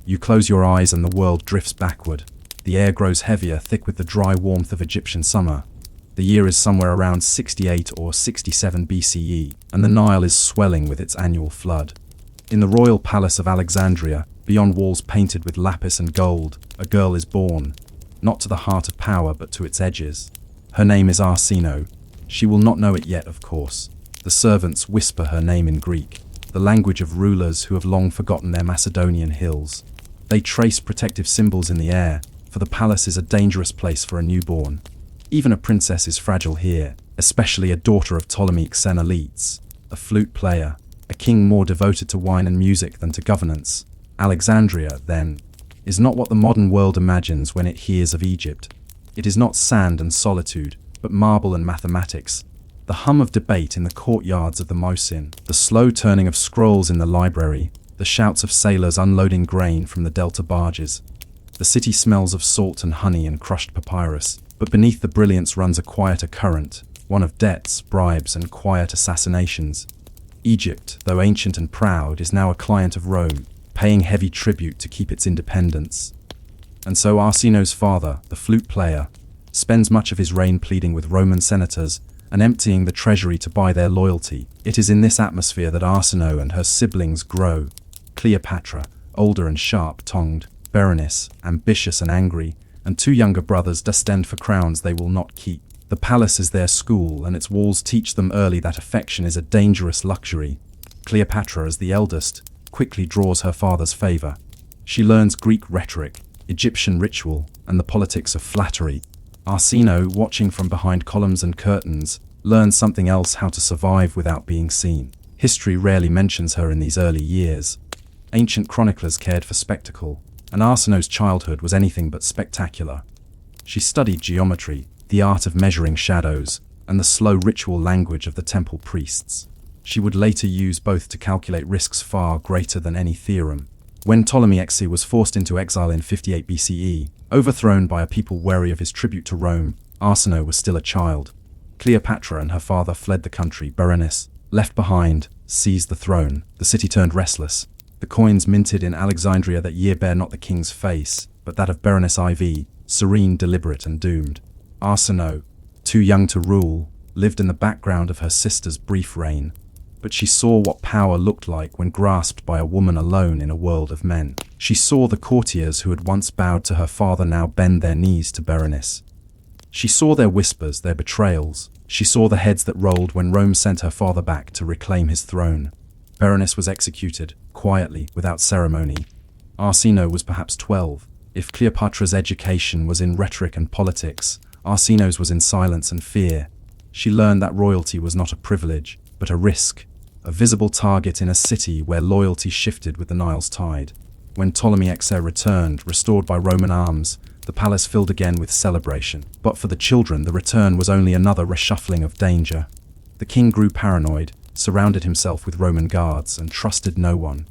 You close your eyes and the world drifts backward. The air grows heavier, thick with the dry warmth of Egyptian summer. The year is somewhere around 68 or 67 BCE, and the Nile is swelling with its annual flood. In the royal palace of Alexandria, beyond walls painted with lapis and gold, a girl is born, not to the heart of power but to its edges. Her name is Arsinoe. She will not know it yet, of course. The servants whisper her name in Greek, the language of rulers who have long forgotten their Macedonian hills. They trace protective symbols in the air, for the palace is a dangerous place for a newborn. Even a princess is fragile here, especially a daughter of Ptolemy Xenolites, a flute player, a king more devoted to wine and music than to governance. Alexandria, then, is not what the modern world imagines when it hears of Egypt. It is not sand and solitude, but marble and mathematics, the hum of debate in the courtyards of the Mosin, the slow turning of scrolls in the library, the shouts of sailors unloading grain from the delta barges. The city smells of salt and honey and crushed papyrus, but beneath the brilliance runs a quieter current, one of debts, bribes, and quiet assassinations. Egypt, though ancient and proud, is now a client of Rome, paying heavy tribute to keep its independence. And so Arsinoe's father, the flute player, spends much of his reign pleading with Roman senators and emptying the treasury to buy their loyalty. It is in this atmosphere that Arsinoe and her siblings grow. Cleopatra, older and sharp-tongued, Berenice, ambitious and angry, and two younger brothers destined for crowns they will not keep. The palace is their school, and its walls teach them early that affection is a dangerous luxury. Cleopatra, as the eldest, quickly draws her father's favor. She learns Greek rhetoric, Egyptian ritual, and the politics of flattery. Arsinoe, watching from behind columns and curtains, learns something else: how to survive without being seen. History rarely mentions her in these early years. Ancient chroniclers cared for spectacle, and Arsinoe's childhood was anything but spectacular. She studied geometry, the art of measuring shadows, and the slow ritual language of the temple priests. She would later use both to calculate risks far greater than any theorem. When Ptolemy XI was forced into exile in 58 BCE, overthrown by a people wary of his tribute to Rome, Arsinoe was still a child. Cleopatra and her father fled the country. Berenice, left behind, seized the throne. The city turned restless. The coins minted in Alexandria that year bear not the king's face, but that of Berenice IV, serene, deliberate, and doomed. Arsinoe, too young to rule, lived in the background of her sister's brief reign. But she saw what power looked like when grasped by a woman alone in a world of men. She saw the courtiers who had once bowed to her father now bend their knees to Berenice. She saw their whispers, their betrayals. She saw the heads that rolled when Rome sent her father back to reclaim his throne. Berenice was executed, quietly, without ceremony. Arsinoe was perhaps 12. If Cleopatra's education was in rhetoric and politics, Arsinoe's was in silence and fear. She learned that royalty was not a privilege, but a risk, a visible target in a city where loyalty shifted with the Nile's tide. When Ptolemy XI returned, restored by Roman arms, the palace filled again with celebration. But for the children, the return was only another reshuffling of danger. The king grew paranoid, surrounded himself with Roman guards, and trusted no one.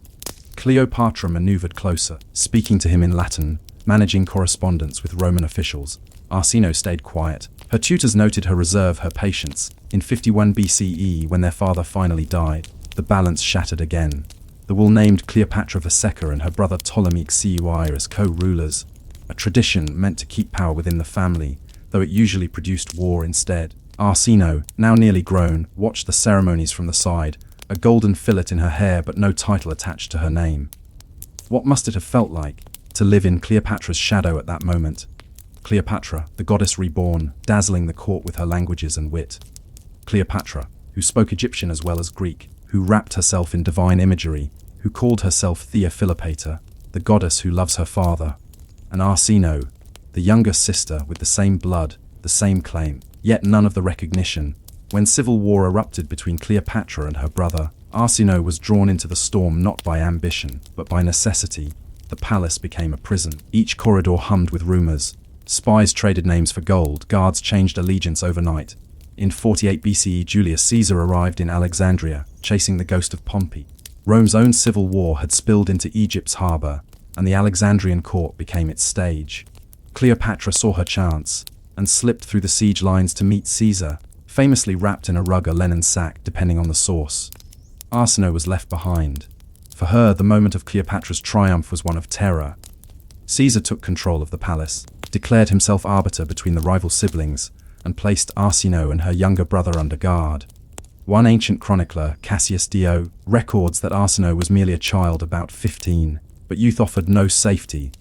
Cleopatra maneuvered closer, speaking to him in Latin, managing correspondence with Roman officials. Arsinoe stayed quiet. Her tutors noted her reserve, her patience. In 51 BCE, when their father finally died, the balance shattered again. The wool named Cleopatra II and her brother Ptolemy XI as co-rulers, a tradition meant to keep power within the family, though it usually produced war instead. Arsinoe, now nearly grown, watched the ceremonies from the side, a golden fillet in her hair but no title attached to her name. What must it have felt like to live in Cleopatra's shadow at that moment? Cleopatra, the goddess reborn, dazzling the court with her languages and wit. Cleopatra, who spoke Egyptian as well as Greek, who wrapped herself in divine imagery, who called herself Thea Philopator, the goddess who loves her father. And Arsinoe, the younger sister with the same blood, the same claim, yet none of the recognition. When civil war erupted between Cleopatra and her brother, Arsinoe was drawn into the storm not by ambition, but by necessity. The palace became a prison. Each corridor hummed with rumors. Spies traded names for gold, guards changed allegiance overnight. In 48 BCE, Julius Caesar arrived in Alexandria, chasing the ghost of Pompey. Rome's own civil war had spilled into Egypt's harbor, and the Alexandrian court became its stage. Cleopatra saw her chance, and slipped through the siege lines to meet Caesar, famously wrapped in a rug or linen sack depending on the source. Arsinoe was left behind. For her, the moment of Cleopatra's triumph was one of terror. Caesar took control of the palace, declared himself arbiter between the rival siblings, and placed Arsinoe and her younger brother under guard. One ancient chronicler, Cassius Dio, records that Arsinoe was merely a child about 15, but youth offered no safety.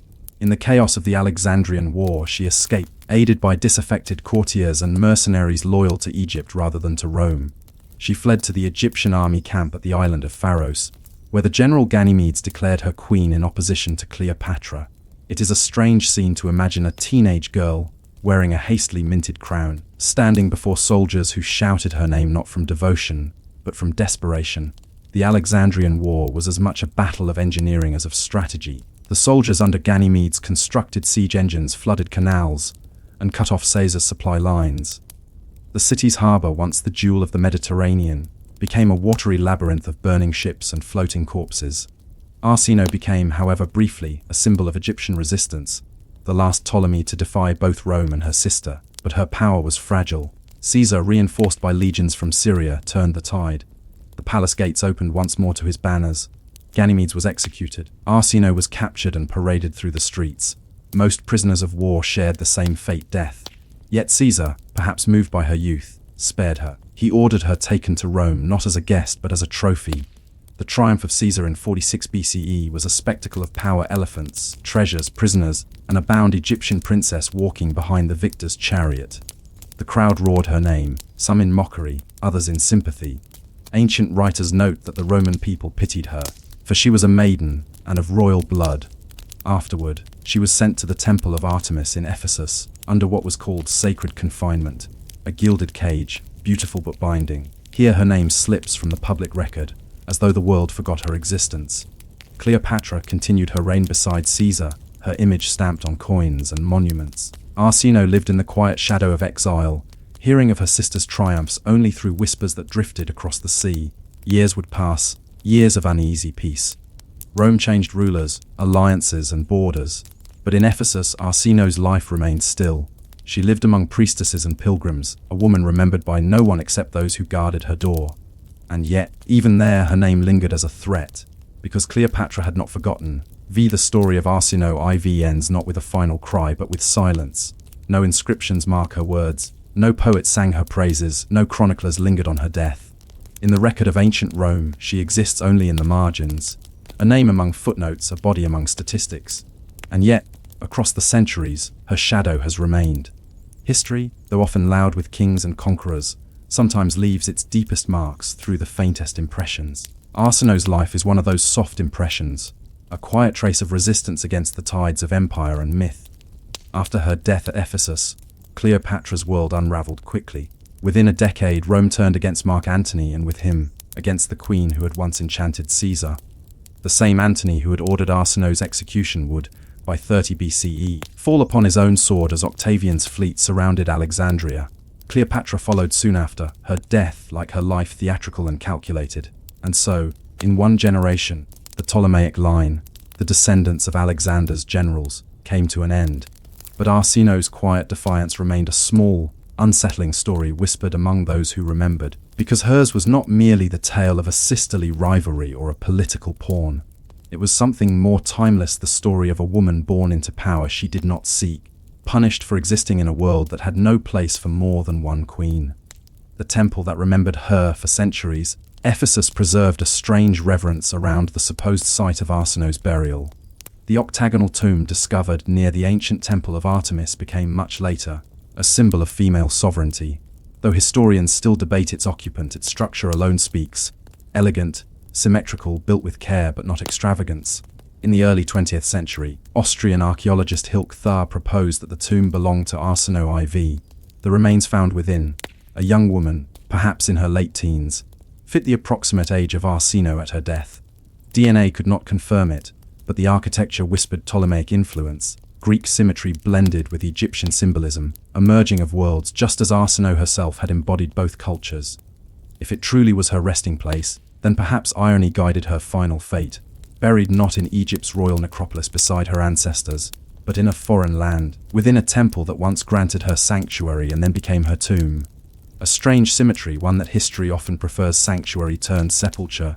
In the chaos of the Alexandrian War, she escaped, aided by disaffected courtiers and mercenaries loyal to Egypt rather than to Rome. She fled to the Egyptian army camp at the island of Pharos, where the general Ganymedes declared her queen in opposition to Cleopatra. It is a strange scene to imagine a teenage girl, wearing a hastily minted crown, standing before soldiers who shouted her name not from devotion, but from desperation. The Alexandrian War was as much a battle of engineering as of strategy. The soldiers under Ganymedes constructed siege engines, flooded canals, and cut off Caesar's supply lines. The city's harbour, once the jewel of the Mediterranean, became a watery labyrinth of burning ships and floating corpses. Arsinoe became, however briefly, a symbol of Egyptian resistance, the last Ptolemy to defy both Rome and her sister. But her power was fragile. Caesar, reinforced by legions from Syria, turned the tide. The palace gates opened once more to his banners. Ganymedes was executed. Arsinoe was captured and paraded through the streets. Most prisoners of war shared the same fate, death. Yet Caesar, perhaps moved by her youth, spared her. He ordered her taken to Rome, not as a guest but as a trophy. The triumph of Caesar in 46 BCE was a spectacle of power, elephants, treasures, prisoners, and a bound Egyptian princess walking behind the victor's chariot. The crowd roared her name, some in mockery, others in sympathy. Ancient writers note that the Roman people pitied her, for she was a maiden and of royal blood. Afterward, she was sent to the temple of Artemis in Ephesus, under what was called sacred confinement, a gilded cage, beautiful but binding. Here her name slips from the public record, as though the world forgot her existence. Cleopatra continued her reign beside Caesar, her image stamped on coins and monuments. Arsinoe lived in the quiet shadow of exile, hearing of her sister's triumphs only through whispers that drifted across the sea. Years would pass, years of uneasy peace. Rome changed rulers, alliances, and borders, but in Ephesus, Arsinoe's life remained still. She lived among priestesses and pilgrims, a woman remembered by no one except those who guarded her door. And yet, even there, her name lingered as a threat, because Cleopatra had not forgotten. The story of Arsinoe IV ends not with a final cry, but with silence. No inscriptions mark her words, no poet sang her praises, no chroniclers lingered on her death. In the record of ancient Rome, she exists only in the margins, a name among footnotes, a body among statistics. And yet, across the centuries, her shadow has remained. History, though often loud with kings and conquerors, sometimes leaves its deepest marks through the faintest impressions. Arsinoe's life is one of those soft impressions, a quiet trace of resistance against the tides of empire and myth. After her death at Ephesus, Cleopatra's world unraveled quickly. Within a decade, Rome turned against Mark Antony, and with him, against the queen who had once enchanted Caesar. The same Antony who had ordered Arsinoe's execution would, by 30 BCE, fall upon his own sword as Octavian's fleet surrounded Alexandria. Cleopatra followed soon after, her death, like her life, theatrical and calculated. And so, in one generation, the Ptolemaic line, the descendants of Alexander's generals, came to an end. But Arsinoe's quiet defiance remained a small, unsettling story whispered among those who remembered, because hers was not merely the tale of a sisterly rivalry or a political pawn. It was something more timeless, the story of a woman born into power she did not seek, punished for existing in a world that had no place for more than one queen. The temple that remembered her for centuries, Ephesus, preserved a strange reverence around the supposed site of Arsinoe's burial. The octagonal tomb discovered near the ancient temple of Artemis became much later a symbol of female sovereignty. Though historians still debate its occupant, its structure alone speaks. Elegant, symmetrical, built with care but not extravagance. In the early 20th century, Austrian archaeologist Hilke Thar proposed that the tomb belonged to Arsinoe IV. The remains found within, a young woman, perhaps in her late teens, fit the approximate age of Arsinoe at her death. DNA could not confirm it, but the architecture whispered Ptolemaic influence, Greek symmetry blended with Egyptian symbolism, a merging of worlds just as Arsinoe herself had embodied both cultures. If it truly was her resting place, then perhaps irony guided her final fate, buried not in Egypt's royal necropolis beside her ancestors, but in a foreign land, within a temple that once granted her sanctuary and then became her tomb. A strange symmetry, one that history often prefers sanctuary turned sepulchre,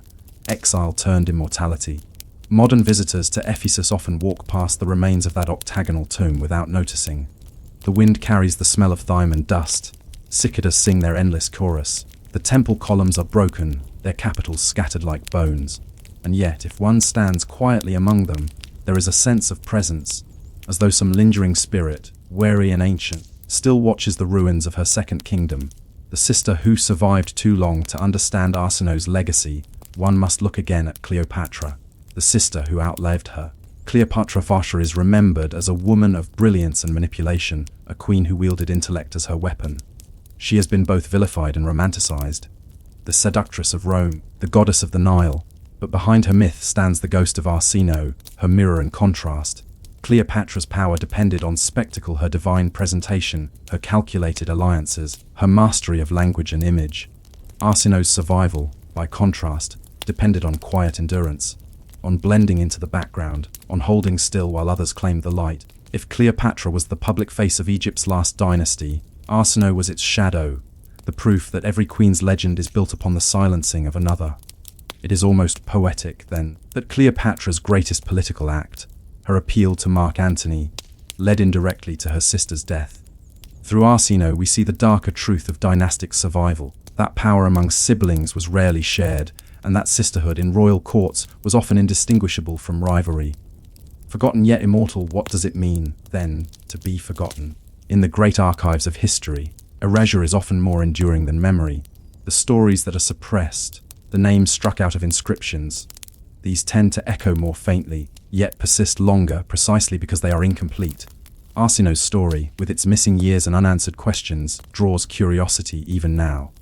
exile turned immortality. Modern visitors to Ephesus often walk past the remains of that octagonal tomb without noticing. The wind carries the smell of thyme and dust. Cicadas sing their endless chorus. The temple columns are broken, their capitals scattered like bones. And yet, if one stands quietly among them, there is a sense of presence, as though some lingering spirit, wary and ancient, still watches the ruins of her second kingdom. The sister who survived too long to understand Arsinoe's legacy. One must look again at Cleopatra, the sister who outlived her. Cleopatra IV is remembered as a woman of brilliance and manipulation, a queen who wielded intellect as her weapon. She has been both vilified and romanticized. The seductress of Rome, the goddess of the Nile, but behind her myth stands the ghost of Arsinoe, her mirror and contrast. Cleopatra's power depended on spectacle, her divine presentation, her calculated alliances, her mastery of language and image. Arsinoe's survival, by contrast, depended on quiet endurance, on blending into the background, on holding still while others claimed the light. If Cleopatra was the public face of Egypt's last dynasty, Arsinoe was its shadow, the proof that every queen's legend is built upon the silencing of another. It is almost poetic, then, that Cleopatra's greatest political act, her appeal to Mark Antony, led indirectly to her sister's death. Through Arsinoe we see the darker truth of dynastic survival, that power among siblings was rarely shared, and that sisterhood in royal courts was often indistinguishable from rivalry. Forgotten yet immortal, what does it mean, then, to be forgotten? In the great archives of history, erasure is often more enduring than memory. The stories that are suppressed, the names struck out of inscriptions, these tend to echo more faintly, yet persist longer precisely because they are incomplete. Arsinoe's story, with its missing years and unanswered questions, draws curiosity even now.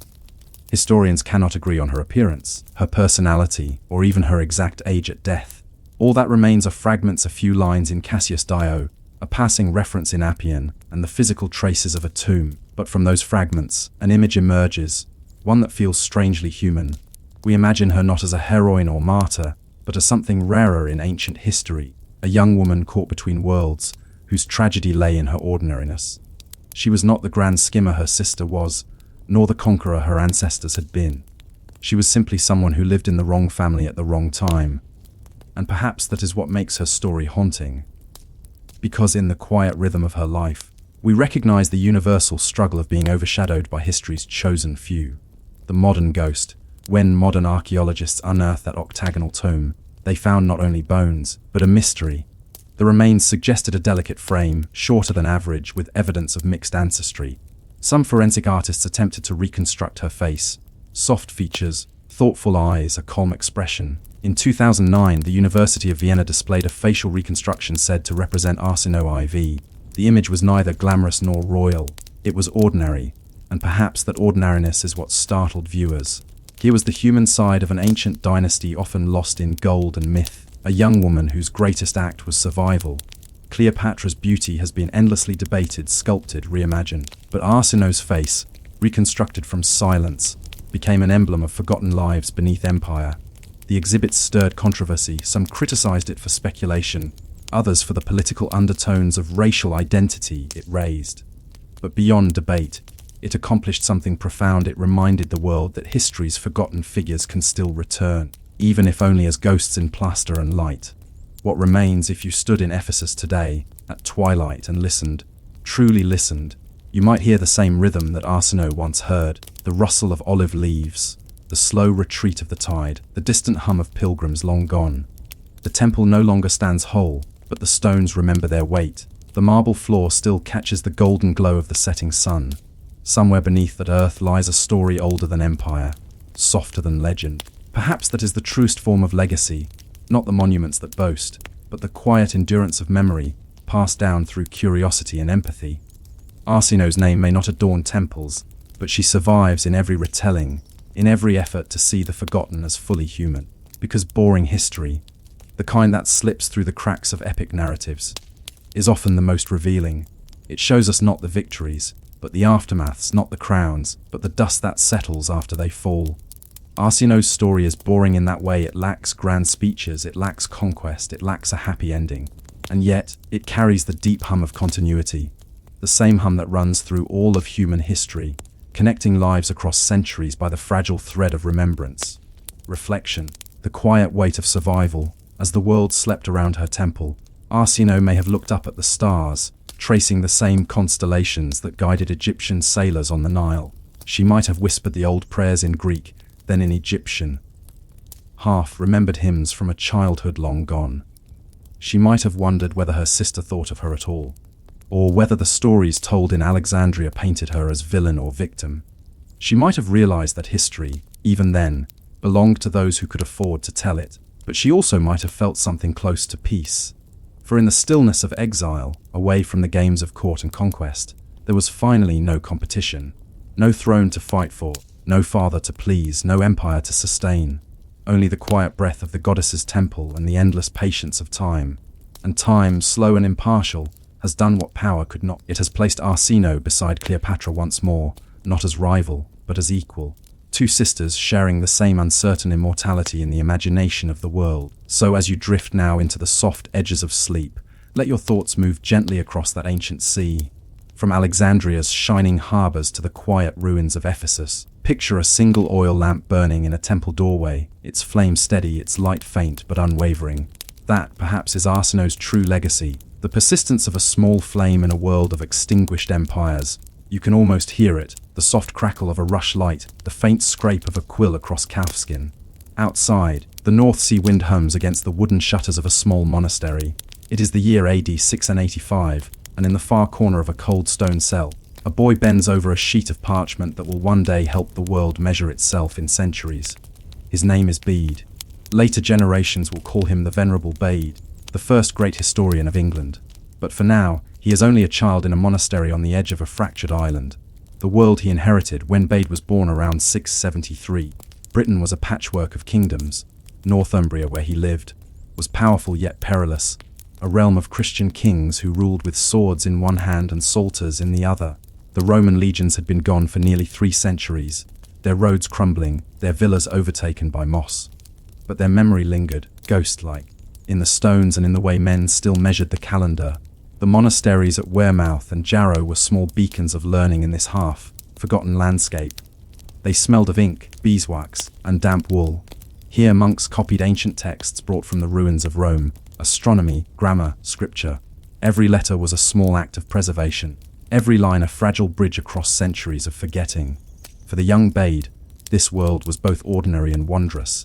Historians cannot agree on her appearance, her personality, or even her exact age at death. All that remains are fragments, a few lines in Cassius Dio, a passing reference in Appian, and the physical traces of a tomb. But from those fragments, an image emerges, one that feels strangely human. We imagine her not as a heroine or martyr, but as something rarer in ancient history, a young woman caught between worlds, whose tragedy lay in her ordinariness. She was not the grand skimmer her sister was, nor the conqueror her ancestors had been. She was simply someone who lived in the wrong family at the wrong time. And perhaps that is what makes her story haunting. Because in the quiet rhythm of her life, we recognize the universal struggle of being overshadowed by history's chosen few. The modern ghost. When modern archaeologists unearthed that octagonal tomb, they found not only bones, but a mystery. The remains suggested a delicate frame, shorter than average, with evidence of mixed ancestry. Some forensic artists attempted to reconstruct her face. Soft features, thoughtful eyes, a calm expression. In 2009, the University of Vienna displayed a facial reconstruction said to represent Arsinoe IV. The image was neither glamorous nor royal. It was ordinary, and perhaps that ordinariness is what startled viewers. Here was the human side of an ancient dynasty often lost in gold and myth, a young woman whose greatest act was survival. Cleopatra's beauty has been endlessly debated, sculpted, reimagined, but Arsinoe's face, reconstructed from silence, became an emblem of forgotten lives beneath empire. The exhibit stirred controversy, some criticized it for speculation, others for the political undertones of racial identity it raised. But beyond debate, it accomplished something profound. It reminded the world that history's forgotten figures can still return, even if only as ghosts in plaster and light. What remains if you stood in Ephesus today, at twilight, and listened, truly listened, you might hear the same rhythm that Arsinoe once heard, the rustle of olive leaves, the slow retreat of the tide, the distant hum of pilgrims long gone. The temple no longer stands whole, but the stones remember their weight. The marble floor still catches the golden glow of the setting sun. Somewhere beneath that earth lies a story older than empire, softer than legend. Perhaps that is the truest form of legacy, not the monuments that boast, but the quiet endurance of memory, passed down through curiosity and empathy. Arsinoe's name may not adorn temples, but she survives in every retelling, in every effort to see the forgotten as fully human. Because boring history, the kind that slips through the cracks of epic narratives, is often the most revealing. It shows us not the victories, but the aftermaths, not the crowns, but the dust that settles after they fall. Arsinoe's story is boring in that way. It lacks grand speeches, it lacks conquest, it lacks a happy ending. And yet, it carries the deep hum of continuity, the same hum that runs through all of human history, connecting lives across centuries by the fragile thread of remembrance, reflection, the quiet weight of survival. As the world slept around her temple, Arsinoe may have looked up at the stars, tracing the same constellations that guided Egyptian sailors on the Nile. She might have whispered the old prayers in Greek, then in Egyptian, half-remembered hymns from a childhood long gone. She might have wondered whether her sister thought of her at all, or whether the stories told in Alexandria painted her as villain or victim. She might have realized that history, even then, belonged to those who could afford to tell it, but she also might have felt something close to peace. For in the stillness of exile, away from the games of court and conquest, there was finally no competition, no throne to fight for, no father to please, no empire to sustain. Only the quiet breath of the goddess's temple and the endless patience of time. And time, slow and impartial, has done what power could not. It has placed Arsinoe beside Cleopatra once more, not as rival, but as equal. Two sisters sharing the same uncertain immortality in the imagination of the world. So as you drift now into the soft edges of sleep, let your thoughts move gently across that ancient sea. From Alexandria's shining harbors to the quiet ruins of Ephesus, picture a single oil lamp burning in a temple doorway, its flame steady, its light faint but unwavering. That, perhaps, is Arsinoe's true legacy, the persistence of a small flame in a world of extinguished empires. You can almost hear it, the soft crackle of a rush light, the faint scrape of a quill across calfskin. Outside, the North Sea wind hums against the wooden shutters of a small monastery. It is the year AD 685, and in the far corner of a cold stone cell, a boy bends over a sheet of parchment that will one day help the world measure itself in centuries. His name is Bede. Later generations will call him the Venerable Bede, the first great historian of England. But for now, he is only a child in a monastery on the edge of a fractured island. The world he inherited when Bede was born around 673. Britain was a patchwork of kingdoms. Northumbria, where he lived, was powerful yet perilous, a realm of Christian kings who ruled with swords in one hand and psalters in the other. The Roman legions had been gone for nearly 3 centuries, their roads crumbling, their villas overtaken by moss. But their memory lingered, ghost-like, in the stones and in the way men still measured the calendar. The monasteries at Wearmouth and Jarrow were small beacons of learning in this half-forgotten landscape. They smelled of ink, beeswax, and damp wool. Here monks copied ancient texts brought from the ruins of Rome, astronomy, grammar, scripture. Every letter was a small act of preservation, every line a fragile bridge across centuries of forgetting. For the young Bede, this world was both ordinary and wondrous.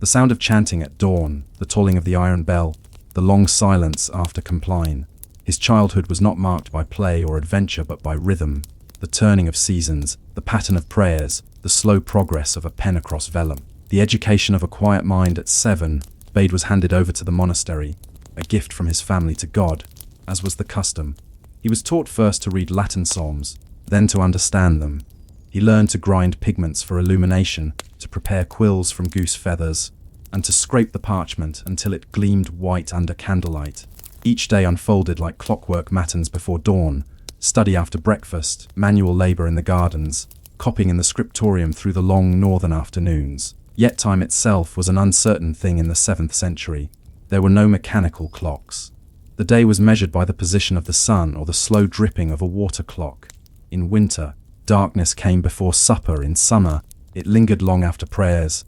The sound of chanting at dawn, the tolling of the iron bell, the long silence after compline. His childhood was not marked by play or adventure but by rhythm, the turning of seasons, the pattern of prayers, the slow progress of a pen across vellum. The education of a quiet mind at 7, Bede was handed over to the monastery, a gift from his family to God, as was the custom. He was taught first to read Latin psalms, then to understand them. He learned to grind pigments for illumination, to prepare quills from goose feathers, and to scrape the parchment until it gleamed white under candlelight. Each day unfolded like clockwork matins before dawn, study after breakfast, manual labor in the gardens, copying in the scriptorium through the long northern afternoons. Yet time itself was an uncertain thing in the 7th century. There were no mechanical clocks. The day was measured by the position of the sun or the slow dripping of a water clock. In winter, darkness came before supper. In summer, it lingered long after prayers.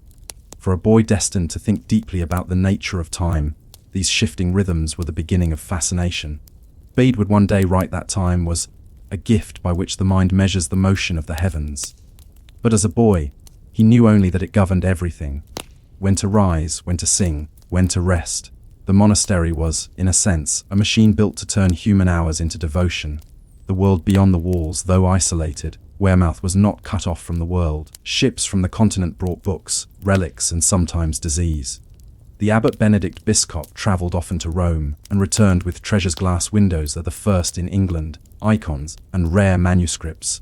For a boy destined to think deeply about the nature of time, these shifting rhythms were the beginning of fascination. Bede would one day write that time was a gift by which the mind measures the motion of the heavens. But as a boy, he knew only that it governed everything. When to rise, when to sing, when to rest. The monastery was, in a sense, a machine built to turn human hours into devotion. The world beyond the walls, though isolated, Wearmouth was not cut off from the world. Ships from the continent brought books, relics, and sometimes disease. The abbot Benedict Biscop travelled often to Rome and returned with treasures. Glass windows are the first in England, icons, and rare manuscripts.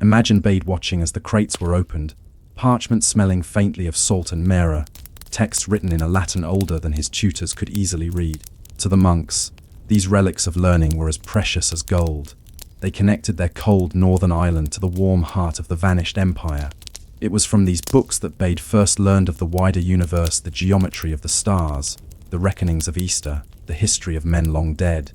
Imagine Bede watching as the crates were opened, parchment smelling faintly of salt and myrrh, text written in a Latin older than his tutors could easily read. To the monks, these relics of learning were as precious as gold. They connected their cold northern island to the warm heart of the vanished empire. It was from these books that Bede first learned of the wider universe, the geometry of the stars, the reckonings of Easter, the history of men long dead.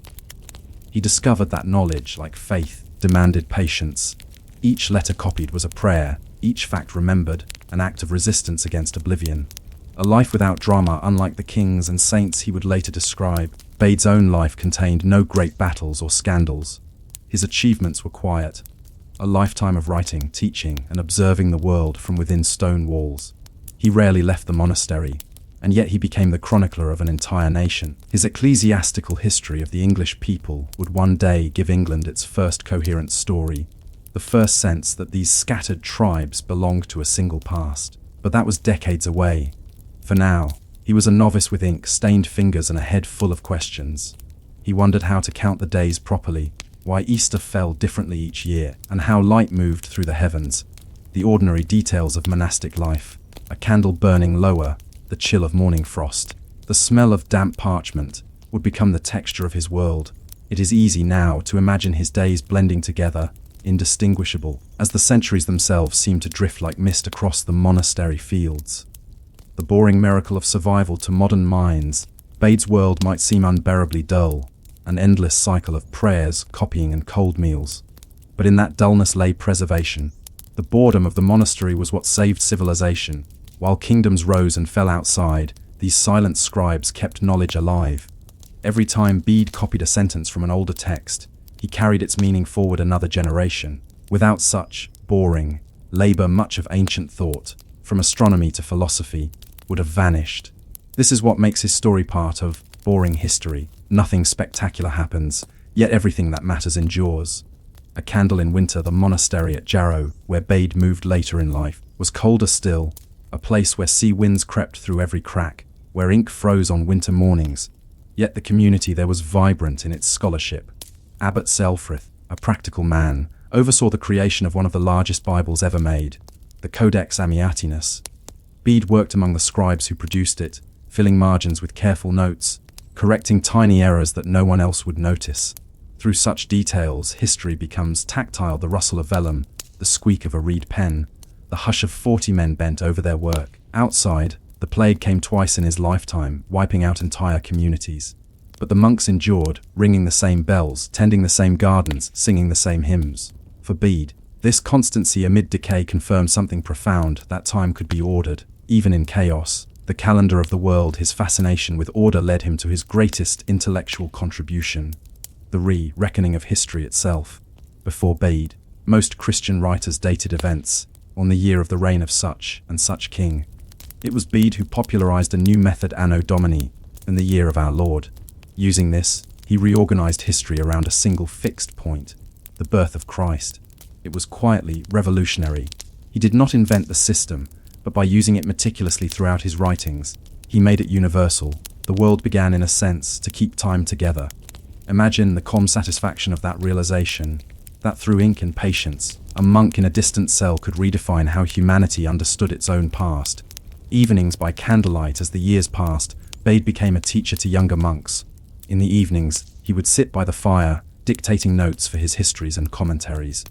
He discovered that knowledge, like faith, demanded patience. Each letter copied was a prayer, each fact remembered, an act of resistance against oblivion. A life without drama, unlike the kings and saints he would later describe. Bede's own life contained no great battles or scandals. His achievements were quiet. A lifetime of writing, teaching, and observing the world from within stone walls. He rarely left the monastery, and yet he became the chronicler of an entire nation. His ecclesiastical history of the English people would one day give England its first coherent story, the first sense that these scattered tribes belonged to a single past. But that was decades away. For now, he was a novice with ink-stained fingers and a head full of questions. He wondered how to count the days properly, why Easter fell differently each year, and how light moved through the heavens. The ordinary details of monastic life, a candle burning lower, the chill of morning frost, the smell of damp parchment, would become the texture of his world. It is easy now to imagine his days blending together, indistinguishable, as the centuries themselves seemed to drift like mist across the monastery fields. The boring miracle of survival to modern minds, Bede's world might seem unbearably dull, an endless cycle of prayers, copying, and cold meals. But in that dullness lay preservation. The boredom of the monastery was what saved civilization. While kingdoms rose and fell outside, these silent scribes kept knowledge alive. Every time Bede copied a sentence from an older text, he carried its meaning forward another generation. Without such boring labor, much of ancient thought, from astronomy to philosophy, would have vanished. This is what makes his story part of boring history. Nothing spectacular happens, yet everything that matters endures. A candle in winter. The monastery at Jarrow, where Bede moved later in life, was colder still, a place where sea winds crept through every crack, where ink froze on winter mornings. Yet the community there was vibrant in its scholarship. Abbot Selfrith, a practical man, oversaw the creation of one of the largest Bibles ever made, the Codex Amiatinus. Bede worked among the scribes who produced it, filling margins with careful notes, correcting tiny errors that no one else would notice. Through such details, history becomes tactile: the rustle of vellum, the squeak of a reed pen, the hush of 40 men bent over their work. Outside, the plague came twice in his lifetime, wiping out entire communities. But the monks endured, ringing the same bells, tending the same gardens, singing the same hymns. For Bede, this constancy amid decay confirmed something profound: that time could be ordered, even in chaos. The calendar of the world. His fascination with order led him to his greatest intellectual contribution, the reckoning of history itself. Before Bede, most Christian writers dated events on the year of the reign of such and such king. It was Bede who popularized a new method, Anno Domini, in the year of our Lord. Using this, he reorganized history around a single fixed point: the birth of Christ. It was quietly revolutionary. He did not invent the system, but by using it meticulously throughout his writings, he made it universal. The world began, in a sense, to keep time together. Imagine the calm satisfaction of that realization, that through ink and patience, a monk in a distant cell could redefine how humanity understood its own past. Evenings by candlelight. As the years passed, Bede became a teacher to younger monks. In the evenings, he would sit by the fire, dictating notes for his histories and commentaries.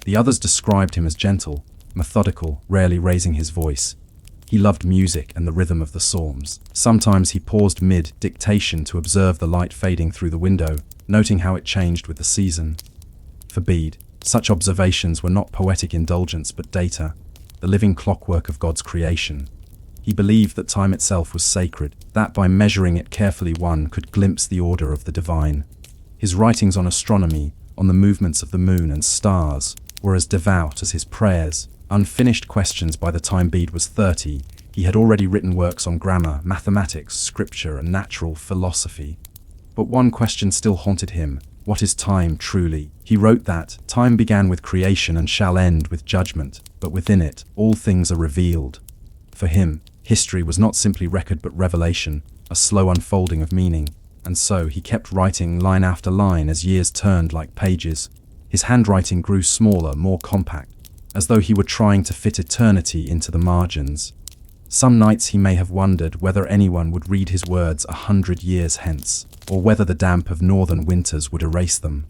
The others described him as gentle, methodical, rarely raising his voice. He loved music and the rhythm of the psalms. Sometimes he paused mid-dictation to observe the light fading through the window, noting how it changed with the season. For Bede, such observations were not poetic indulgence but data, the living clockwork of God's creation. He believed that time itself was sacred, that by measuring it carefully one could glimpse the order of the divine. His writings on astronomy, on the movements of the moon and stars, were as devout as his prayers. Unfinished questions. By the time Bede was 30, he had already written works on grammar, mathematics, scripture, and natural philosophy. But one question still haunted him: what is time truly? He wrote that time began with creation and shall end with judgment, but within it, all things are revealed. For him, history was not simply record but revelation, a slow unfolding of meaning. And so he kept writing line after line as years turned like pages. His handwriting grew smaller, more compact, as though he were trying to fit eternity into the margins. Some nights he may have wondered whether anyone would read his words 100 years hence, or whether the damp of northern winters would erase them.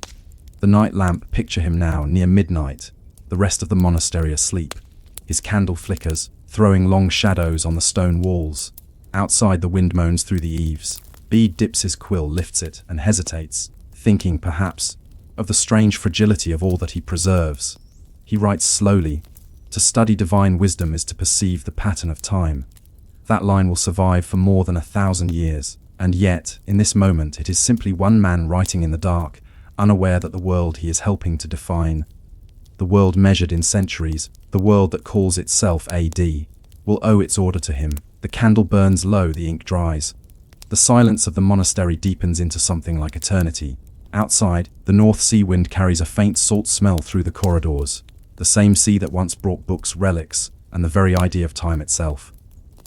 The night lamp. Picture him now, near midnight, the rest of the monastery asleep. His candle flickers, throwing long shadows on the stone walls. Outside, the wind moans through the eaves. Bede dips his quill, lifts it, and hesitates, thinking, perhaps, of the strange fragility of all that he preserves. He writes slowly. To study divine wisdom is to perceive the pattern of time. That line will survive for more than 1,000 years. And yet, in this moment, it is simply one man writing in the dark, unaware that the world he is helping to define, the world measured in centuries, the world that calls itself AD, will owe its order to him. The candle burns low, the ink dries. The silence of the monastery deepens into something like eternity. Outside, the North Sea wind carries a faint salt smell through the corridors, the same sea that once brought books, relics, and the very idea of time itself.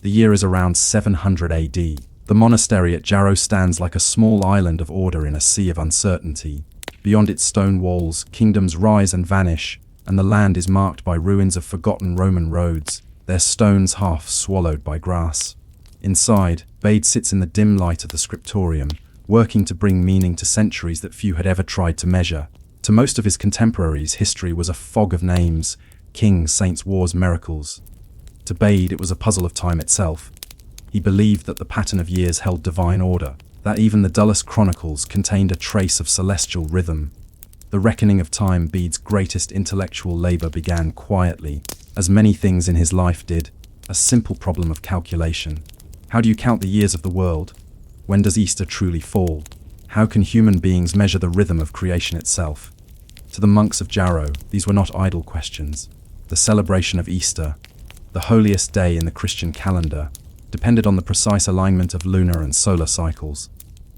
The year is around 700 AD. The monastery at Jarrow stands like a small island of order in a sea of uncertainty. Beyond its stone walls, kingdoms rise and vanish, and the land is marked by ruins of forgotten Roman roads, their stones half swallowed by grass. Inside, Bede sits in the dim light of the scriptorium, working to bring meaning to centuries that few had ever tried to measure. To most of his contemporaries, history was a fog of names, kings, saints, wars, miracles. To Bede, it was a puzzle of time itself. He believed that the pattern of years held divine order, that even the dullest chronicles contained a trace of celestial rhythm. The reckoning of time, Bede's greatest intellectual labor, began quietly, as many things in his life did, a simple problem of calculation. How do you count the years of the world? When does Easter truly fall? How can human beings measure the rhythm of creation itself? To the monks of Jarrow, these were not idle questions. The celebration of Easter, the holiest day in the Christian calendar, depended on the precise alignment of lunar and solar cycles.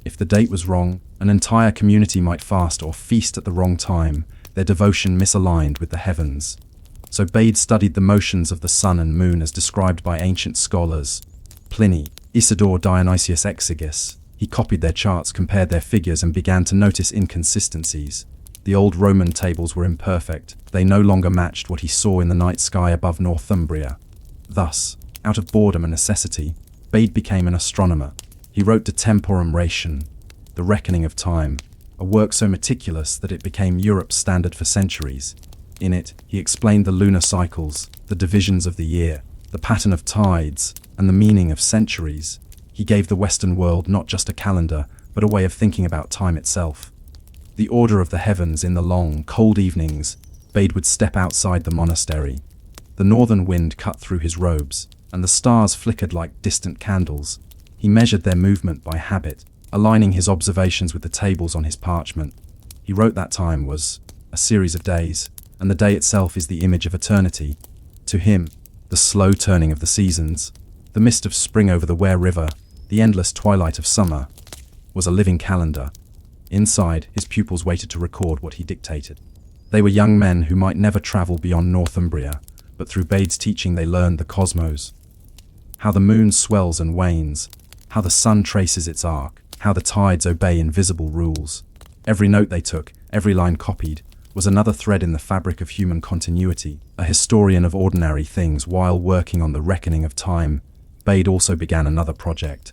If the date was wrong, an entire community might fast or feast at the wrong time, their devotion misaligned with the heavens. So Bede studied the motions of the sun and moon as described by ancient scholars. Pliny, Isidore, Dionysius Exiguus. He copied their charts, compared their figures, and began to notice inconsistencies. The old Roman tables were imperfect. They no longer matched what he saw in the night sky above Northumbria. Thus, out of boredom and necessity, Bede became an astronomer. He wrote De Temporum Ration, The Reckoning of Time, a work so meticulous that it became Europe's standard for centuries. In it, he explained the lunar cycles, the divisions of the year, the pattern of tides, and the meaning of centuries. He gave the Western world not just a calendar, but a way of thinking about time itself. The order of the heavens. In the long, cold evenings, Bede would step outside the monastery. The northern wind cut through his robes, and the stars flickered like distant candles. He measured their movement by habit, aligning his observations with the tables on his parchment. He wrote that time was a series of days, and the day itself is the image of eternity. To him, the slow turning of the seasons, the mist of spring over the Ware River, the endless twilight of summer, was a living calendar. Inside, his pupils waited to record what he dictated. They were young men who might never travel beyond Northumbria, but through Bede's teaching they learned the cosmos. How the moon swells and wanes, how the sun traces its arc, how the tides obey invisible rules. Every note they took, every line copied, was another thread in the fabric of human continuity. A historian of ordinary things, while working on the reckoning of time, Bede also began another project,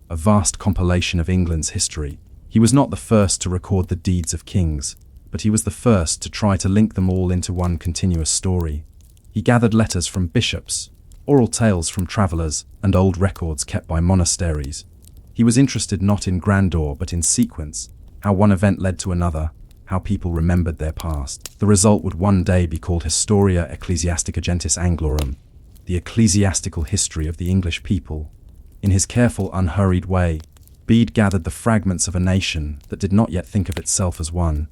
a vast compilation of England's history. He was not the first to record the deeds of kings, but he was the first to try to link them all into one continuous story. He gathered letters from bishops, oral tales from travelers, and old records kept by monasteries. He was interested not in grandeur but in sequence, how one event led to another, how people remembered their past. The result would one day be called Historia Ecclesiastica Gentis Anglorum, the ecclesiastical history of the English people. In his careful, unhurried way, Bede gathered the fragments of a nation that did not yet think of itself as one.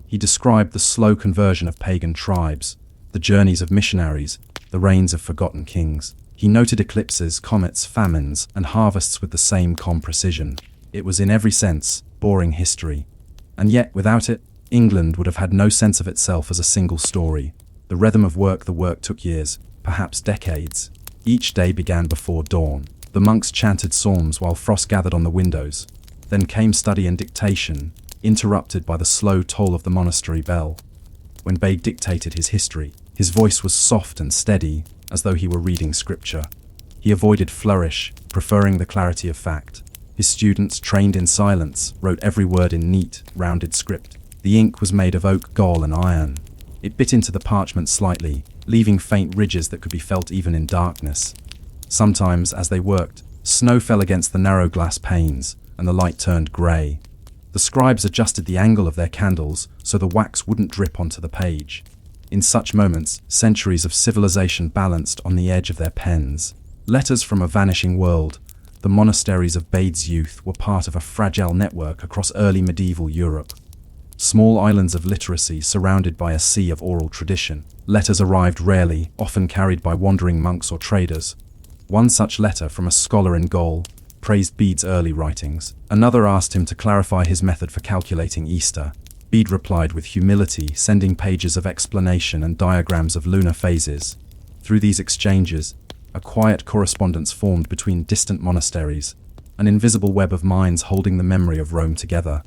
He described the slow conversion of pagan tribes, the journeys of missionaries, the reigns of forgotten kings. He noted eclipses, comets, famines, and harvests with the same calm precision. It was in every sense boring history. And yet, without it, England would have had no sense of itself as a single story. The rhythm of the work took years, perhaps decades. Each day began before dawn. The monks chanted psalms while frost gathered on the windows. Then came study and dictation, interrupted by the slow toll of the monastery bell. When Bede dictated his history, his voice was soft and steady, as though he were reading scripture. He avoided flourish, preferring the clarity of fact. His students, trained in silence, wrote every word in neat, rounded script. The ink was made of oak, gall, and iron. It bit into the parchment slightly, leaving faint ridges that could be felt even in darkness. Sometimes, as they worked, snow fell against the narrow glass panes, and the light turned grey. The scribes adjusted the angle of their candles so the wax wouldn't drip onto the page. In such moments, centuries of civilization balanced on the edge of their pens. Letters from a vanishing world, the monasteries of Bede's youth were part of a fragile network across early medieval Europe. Small islands of literacy surrounded by a sea of oral tradition. Letters arrived rarely, often carried by wandering monks or traders. One such letter from a scholar in Gaul praised Bede's early writings. Another asked him to clarify his method for calculating Easter. Bede replied with humility, sending pages of explanation and diagrams of lunar phases. Through these exchanges, a quiet correspondence formed between distant monasteries, an invisible web of minds holding the memory of Rome together.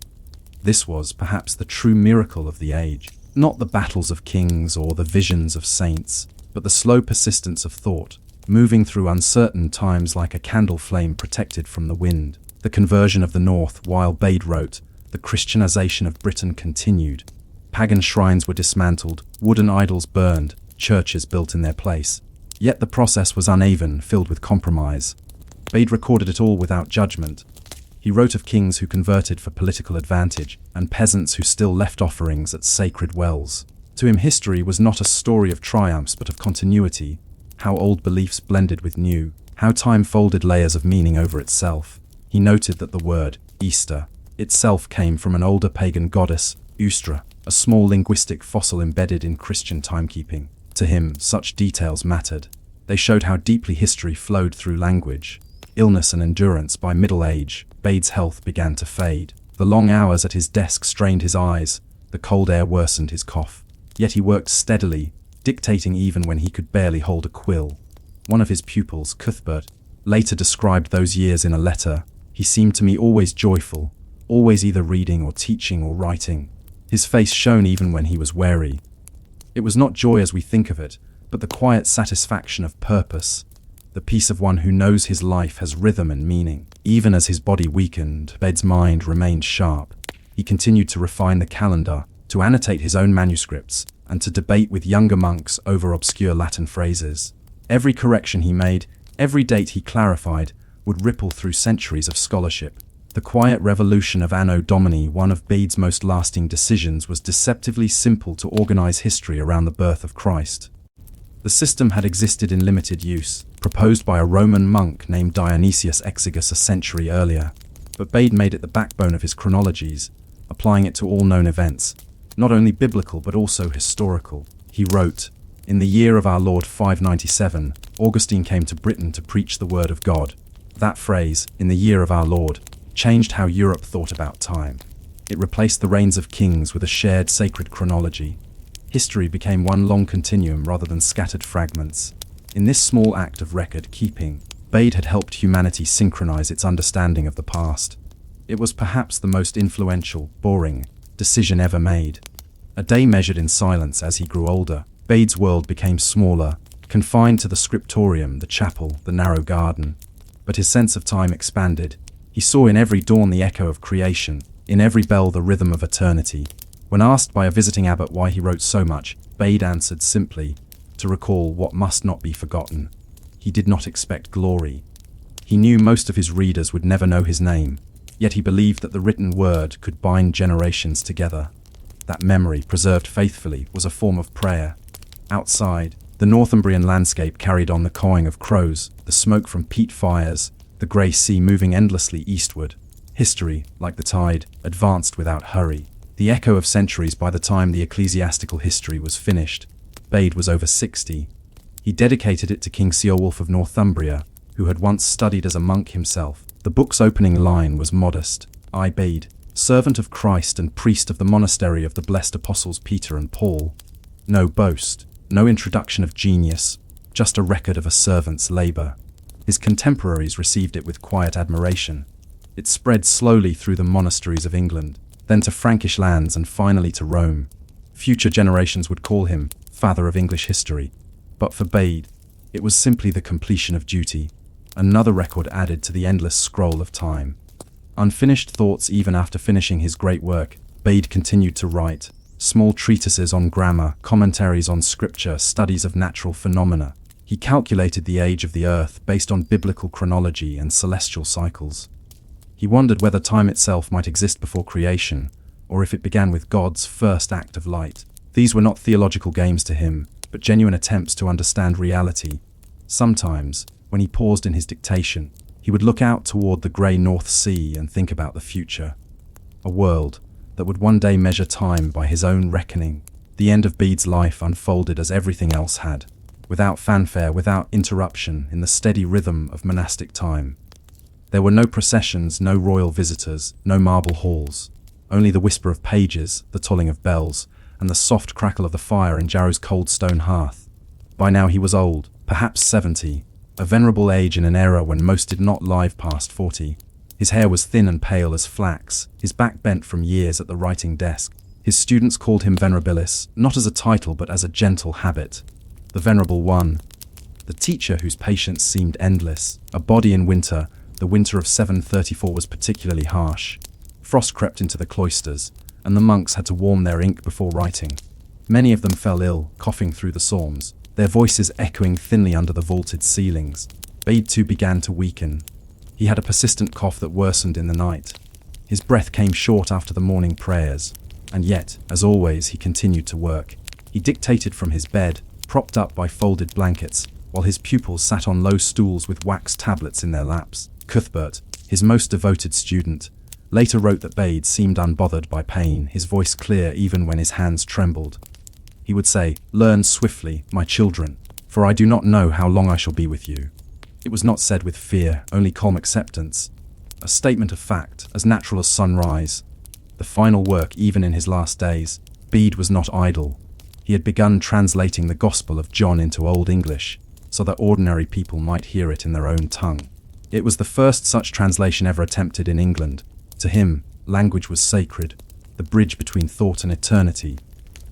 This was perhaps the true miracle of the age. Not the battles of kings or the visions of saints, but the slow persistence of thought, moving through uncertain times like a candle flame protected from the wind. The conversion of the North, while Bede wrote, the Christianization of Britain continued. Pagan shrines were dismantled, wooden idols burned, churches built in their place. Yet the process was uneven, filled with compromise. Bede recorded it all without judgment. He wrote of kings who converted for political advantage, and peasants who still left offerings at sacred wells. To him, history was not a story of triumphs but of continuity, how old beliefs blended with new, how time folded layers of meaning over itself. He noted that the word, Easter, itself came from an older pagan goddess, Ustra, a small linguistic fossil embedded in Christian timekeeping. To him, such details mattered. They showed how deeply history flowed through language. Illness and endurance. By middle age, Bede's health began to fade. The long hours at his desk strained his eyes, the cold air worsened his cough. Yet he worked steadily, dictating even when he could barely hold a quill. One of his pupils, Cuthbert, later described those years in a letter. He seemed to me always joyful, always either reading or teaching or writing. His face shone even when he was weary. It was not joy as we think of it, but the quiet satisfaction of purpose, the peace of one who knows his life has rhythm and meaning. Even as his body weakened, Bede's mind remained sharp. He continued to refine the calendar, to annotate his own manuscripts, and to debate with younger monks over obscure Latin phrases. Every correction he made, every date he clarified, would ripple through centuries of scholarship. The quiet revolution of Anno Domini, one of Bede's most lasting decisions, was deceptively simple to organize history around the birth of Christ. The system had existed in limited use, proposed by a Roman monk named Dionysius Exiguus a century earlier. But Bede made it the backbone of his chronologies, applying it to all known events, not only biblical but also historical. He wrote, "In the year of our Lord 597, Augustine came to Britain to preach the word of God." That phrase, "in the year of our Lord," changed how Europe thought about time. It replaced the reigns of kings with a shared sacred chronology. History became one long continuum rather than scattered fragments. In this small act of record-keeping, Bede had helped humanity synchronize its understanding of the past. It was perhaps the most influential, boring decision ever made. A day measured in silence. As he grew older, Bede's world became smaller, confined to the scriptorium, the chapel, the narrow garden. But his sense of time expanded. He saw in every dawn the echo of creation, in every bell the rhythm of eternity. When asked by a visiting abbot why he wrote so much, Bede answered simply, to recall what must not be forgotten. He did not expect glory. He knew most of his readers would never know his name, yet he believed that the written word could bind generations together. That memory, preserved faithfully, was a form of prayer. Outside, the Northumbrian landscape carried on the cawing of crows, the smoke from peat fires, the grey sea moving endlessly eastward. History, like the tide, advanced without hurry. The echo of centuries. By the time the ecclesiastical history was finished, Bede was over 60. He dedicated it to King Ceolwulf of Northumbria, who had once studied as a monk himself. The book's opening line was modest. "I, Bede, servant of Christ and priest of the monastery of the blessed apostles Peter and Paul." No boast, no introduction of genius, just a record of a servant's labor. His contemporaries received it with quiet admiration. It spread slowly through the monasteries of England, then to Frankish lands and finally to Rome. Future generations would call him father of English history. But for Bede, it was simply the completion of duty, another record added to the endless scroll of time. Unfinished thoughts. Even after finishing his great work, Bede continued to write small treatises on grammar, commentaries on scripture, studies of natural phenomena. He calculated the age of the earth based on biblical chronology and celestial cycles. He wondered whether time itself might exist before creation, or if it began with God's first act of light. These were not theological games to him, but genuine attempts to understand reality. Sometimes, When he paused in his dictation, he would look out toward the grey North Sea and think about the future. A world that would one day measure time by his own reckoning. The end of Bede's life unfolded as everything else had, without fanfare, without interruption, in the steady rhythm of monastic time. There were no processions, no royal visitors, no marble halls, only the whisper of pages, the tolling of bells, and the soft crackle of the fire in Jarrow's cold stone hearth. By now he was old, perhaps 70, a venerable age in an era when most did not live past 40. His hair was thin and pale as flax, his back bent from years at the writing desk. His students called him Venerabilis, not as a title but as a gentle habit. The Venerable One, the teacher whose patience seemed endless. A body in winter, the winter of 734 was particularly harsh. Frost crept into the cloisters, and the monks had to warm their ink before writing. Many of them fell ill, coughing through the psalms, their voices echoing thinly under the vaulted ceilings. Bede too began to weaken. He had a persistent cough that worsened in the night. His breath came short after the morning prayers. And yet, as always, he continued to work. He dictated from his bed, propped up by folded blankets, while his pupils sat on low stools with wax tablets in their laps. Cuthbert, his most devoted student, later wrote that Bede seemed unbothered by pain, his voice clear even when his hands trembled. He would say, "Learn swiftly, my children, for I do not know how long I shall be with you." It was not said with fear, only calm acceptance. A statement of fact, as natural as sunrise. The final work, even in his last days. Bede was not idle. He had begun translating the Gospel of John into Old English, so that ordinary people might hear it in their own tongue. It was the first such translation ever attempted in England. To him, language was sacred, the bridge between thought and eternity.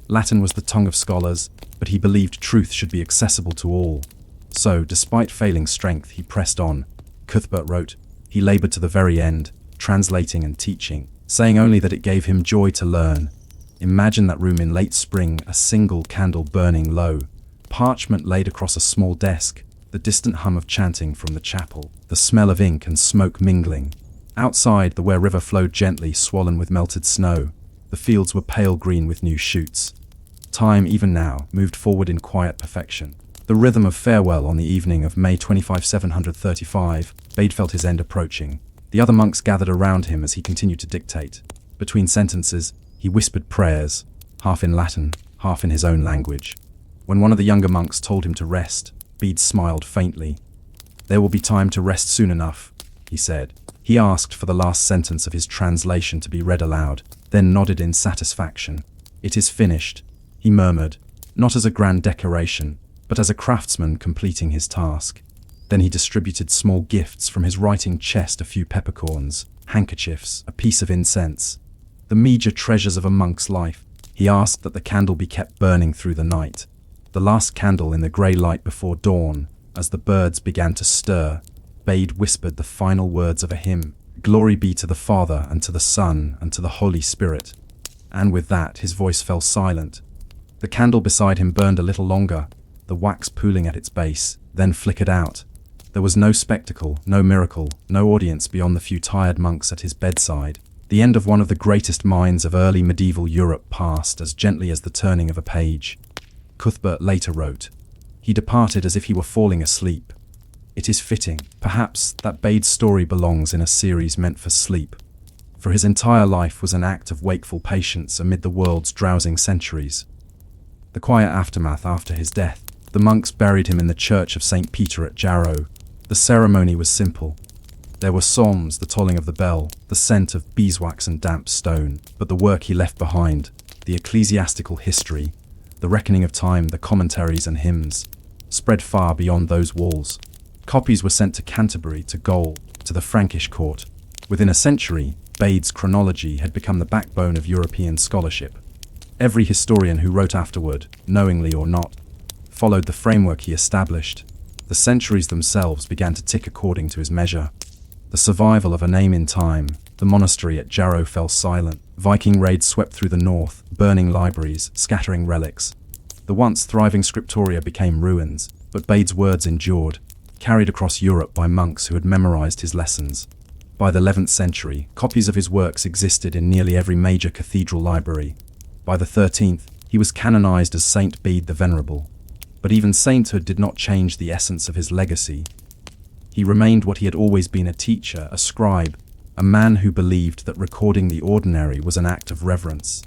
Latin was the tongue of scholars, but he believed truth should be accessible to all. So, despite failing strength, he pressed on. Cuthbert wrote, he labored to the very end, translating and teaching, saying only that it gave him joy to learn. Imagine that room in late spring, a single candle burning low, parchment laid across a small desk, the distant hum of chanting from the chapel, the smell of ink and smoke mingling. Outside, the Ware River flowed gently, swollen with melted snow. The fields were pale green with new shoots. Time, even now, moved forward in quiet perfection. The rhythm of farewell on the evening of May 25, 735, Bede felt his end approaching. The other monks gathered around him as he continued to dictate. Between sentences, he whispered prayers, half in Latin, half in his own language. When one of the younger monks told him to rest, Bede smiled faintly. "There will be time to rest soon enough," he said. He asked for the last sentence of his translation to be read aloud, then nodded in satisfaction. "It is finished," he murmured, not as a grand decoration, but as a craftsman completing his task. Then he distributed small gifts from his writing chest, a few peppercorns, handkerchiefs, a piece of incense, the meager treasures of a monk's life. He asked that the candle be kept burning through the night, the last candle in the grey light before dawn. As the birds began to stir, Bede whispered the final words of a hymn, "Glory be to the Father, and to the Son, and to the Holy Spirit." And with that, his voice fell silent. The candle beside him burned a little longer, the wax pooling at its base, then flickered out. There was no spectacle, no miracle, no audience beyond the few tired monks at his bedside. The end of one of the greatest minds of early medieval Europe passed as gently as the turning of a page. Cuthbert later wrote, "He departed as if he were falling asleep." It is fitting, perhaps, that Bede's story belongs in a series meant for sleep, for his entire life was an act of wakeful patience amid the world's drowsing centuries. The quiet aftermath after his death. The monks buried him in the church of St. Peter at Jarrow. The ceremony was simple. There were psalms, the tolling of the bell, the scent of beeswax and damp stone, but the work he left behind, the ecclesiastical history, the reckoning of time, the commentaries and hymns, spread far beyond those walls. Copies were sent to Canterbury, to Gaul, to the Frankish court. Within a century, Bede's chronology had become the backbone of European scholarship. Every historian who wrote afterward, knowingly or not, followed the framework he established. The centuries themselves began to tick according to his measure. The survival of a name in time. The monastery at Jarrow fell silent. Viking raids swept through the north, burning libraries, scattering relics. The once thriving scriptoria became ruins, but Bede's words endured, carried across Europe by monks who had memorized his lessons. By the 11th century, copies of his works existed in nearly every major cathedral library. By the 13th, he was canonized as Saint Bede the Venerable. But even sainthood did not change the essence of his legacy. He remained what he had always been: a teacher, a scribe, a man who believed that recording the ordinary was an act of reverence.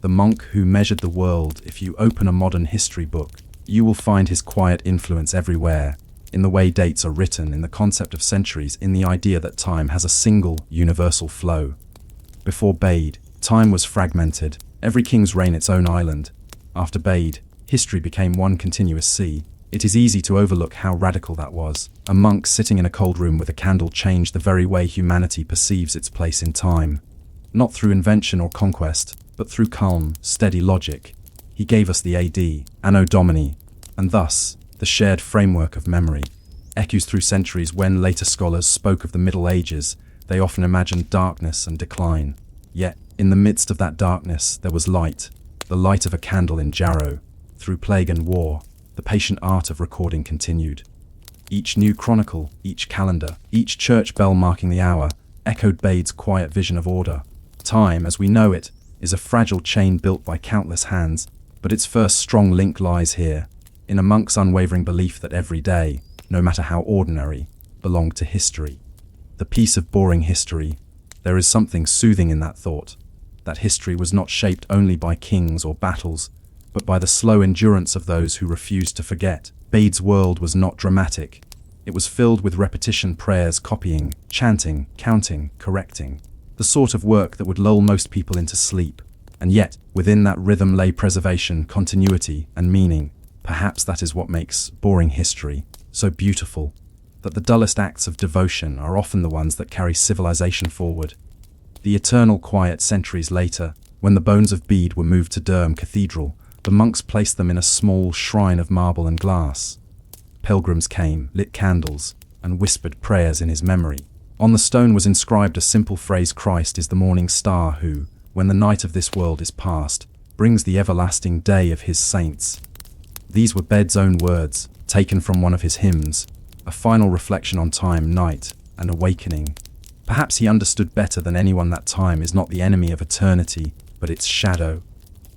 The monk who measured the world. If you open a modern history book, you will find his quiet influence everywhere, in the way dates are written, in the concept of centuries, in the idea that time has a single, universal flow. Before Bede, time was fragmented, every king's reign its own island. After Bede, history became one continuous sea. It is easy to overlook how radical that was. A monk sitting in a cold room with a candle changed the very way humanity perceives its place in time. Not through invention or conquest, but through calm, steady logic. He gave us the AD, Anno Domini, and thus, the shared framework of memory. Echoes through centuries. When later scholars spoke of the Middle Ages, they often imagined darkness and decline. Yet, in the midst of that darkness, there was light, the light of a candle in Jarrow. Through plague and war, the patient art of recording continued. Each new chronicle, each calendar, each church bell marking the hour, echoed Bede's quiet vision of order. Time, as we know it, is a fragile chain built by countless hands, but its first strong link lies here, in a monk's unwavering belief that every day, no matter how ordinary, belonged to history. The piece of boring history. There is something soothing in that thought, that history was not shaped only by kings or battles, but by the slow endurance of those who refused to forget. Bede's world was not dramatic. It was filled with repetition, prayers, copying, chanting, counting, correcting. The sort of work that would lull most people into sleep. And yet, within that rhythm lay preservation, continuity, and meaning. Perhaps that is what makes boring history so beautiful, that the dullest acts of devotion are often the ones that carry civilization forward. The eternal quiet centuries later, when the bones of Bede were moved to Durham Cathedral, the monks placed them in a small shrine of marble and glass. Pilgrims came, lit candles, and whispered prayers in his memory. On the stone was inscribed a simple phrase: Christ is the morning star who, when the night of this world is past, brings the everlasting day of his saints. These were Bede's own words, taken from one of his hymns, a final reflection on time, night, and awakening. Perhaps he understood better than anyone that time is not the enemy of eternity, but its shadow.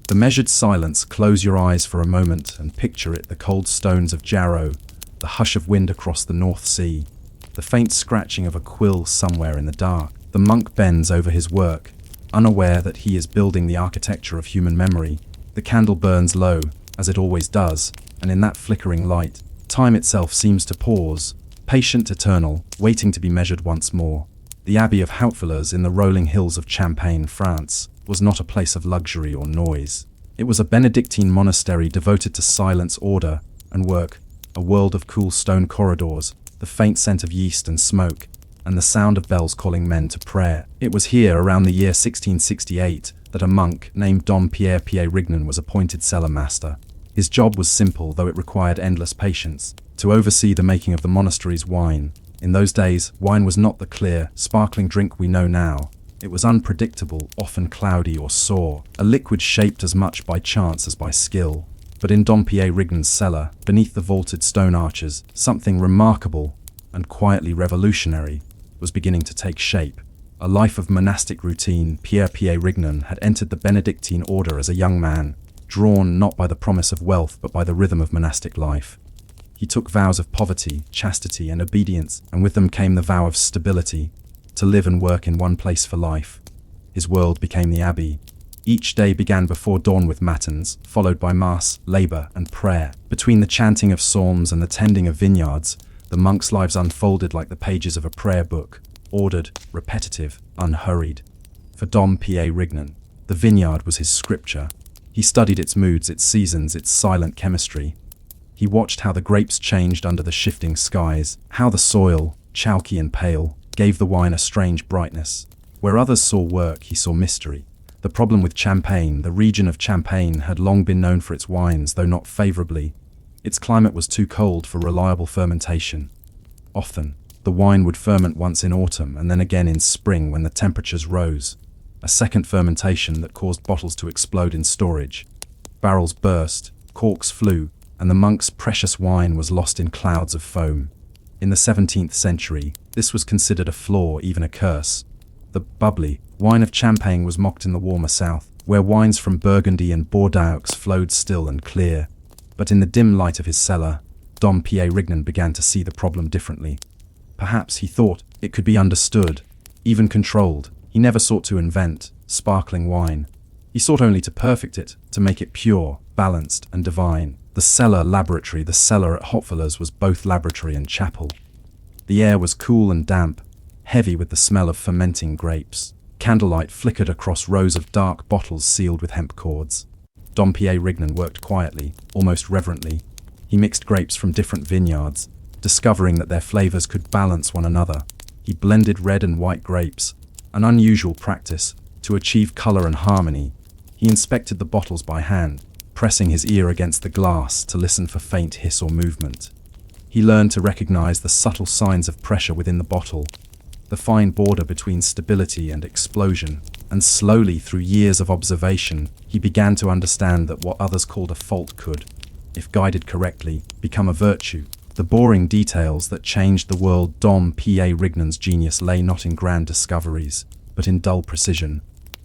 The measured silence. Close your eyes for a moment and picture it: the cold stones of Jarrow, the hush of wind across the North Sea, the faint scratching of a quill somewhere in the dark. The monk bends over his work, unaware that he is building the architecture of human memory. The candle burns low, as it always does, and in that flickering light, time itself seems to pause, patient, eternal, waiting to be measured once more. The Abbey of Hautevillers in the rolling hills of Champagne, France, was not a place of luxury or noise. It was a Benedictine monastery devoted to silence, order, and work, a world of cool stone corridors, the faint scent of yeast and smoke, and the sound of bells calling men to prayer. It was here, around the year 1668, that a monk named Dom Pierre Rignan was appointed cellar master. His job was simple, though it required endless patience: to oversee the making of the monastery's wine. In those days, wine was not the clear, sparkling drink we know now. It was unpredictable, often cloudy or sour, a liquid shaped as much by chance as by skill. But in Dom Pierre Rignan's cellar, beneath the vaulted stone arches, something remarkable and quietly revolutionary was beginning to take shape. A life of monastic routine. Pierre Rignan had entered the Benedictine order as a young man, drawn not by the promise of wealth but by the rhythm of monastic life. He took vows of poverty, chastity, and obedience, and with them came the vow of stability, to live and work in one place for life. His world became the abbey. Each day began before dawn with matins, followed by mass, labor, and prayer. Between the chanting of psalms and the tending of vineyards, the monks' lives unfolded like the pages of a prayer book, ordered, repetitive, unhurried. For Dom Pierre Rignan, the vineyard was his scripture. He studied its moods, its seasons, its silent chemistry. He watched how the grapes changed under the shifting skies, how the soil, chalky and pale, gave the wine a strange brightness. Where others saw work, he saw mystery. The problem with Champagne, the region of Champagne, had long been known for its wines, though not favorably. Its climate was too cold for reliable fermentation. Often, the wine would ferment once in autumn and then again in spring when the temperatures rose. A second fermentation that caused bottles to explode in storage. Barrels burst, corks flew, and the monk's precious wine was lost in clouds of foam. In the 17th century, this was considered a flaw, even a curse. The bubbly wine of Champagne was mocked in the warmer south, where wines from Burgundy and Bordeaux flowed still and clear. But in the dim light of his cellar, Dom Pierre Rignan began to see the problem differently. Perhaps he thought it could be understood, even controlled. He never sought to invent sparkling wine. He sought only to perfect it, to make it pure, balanced, and divine. The cellar at Hopfuller's was both laboratory and chapel. The air was cool and damp, heavy with the smell of fermenting grapes. Candlelight flickered across rows of dark bottles sealed with hemp cords. Dom Pierre Rignan worked quietly, almost reverently. He mixed grapes from different vineyards, discovering that their flavors could balance one another. He blended red and white grapes, an unusual practice, to achieve color and harmony. He inspected the bottles by hand, pressing his ear against the glass to listen for faint hiss or movement. He learned to recognize the subtle signs of pressure within the bottle, the fine border between stability and explosion, and slowly, through years of observation, he began to understand that what others called a fault could, if guided correctly, become a virtue. The boring details that changed the world. Dom Pierre Rignan's genius lay not in grand discoveries, but in dull precision.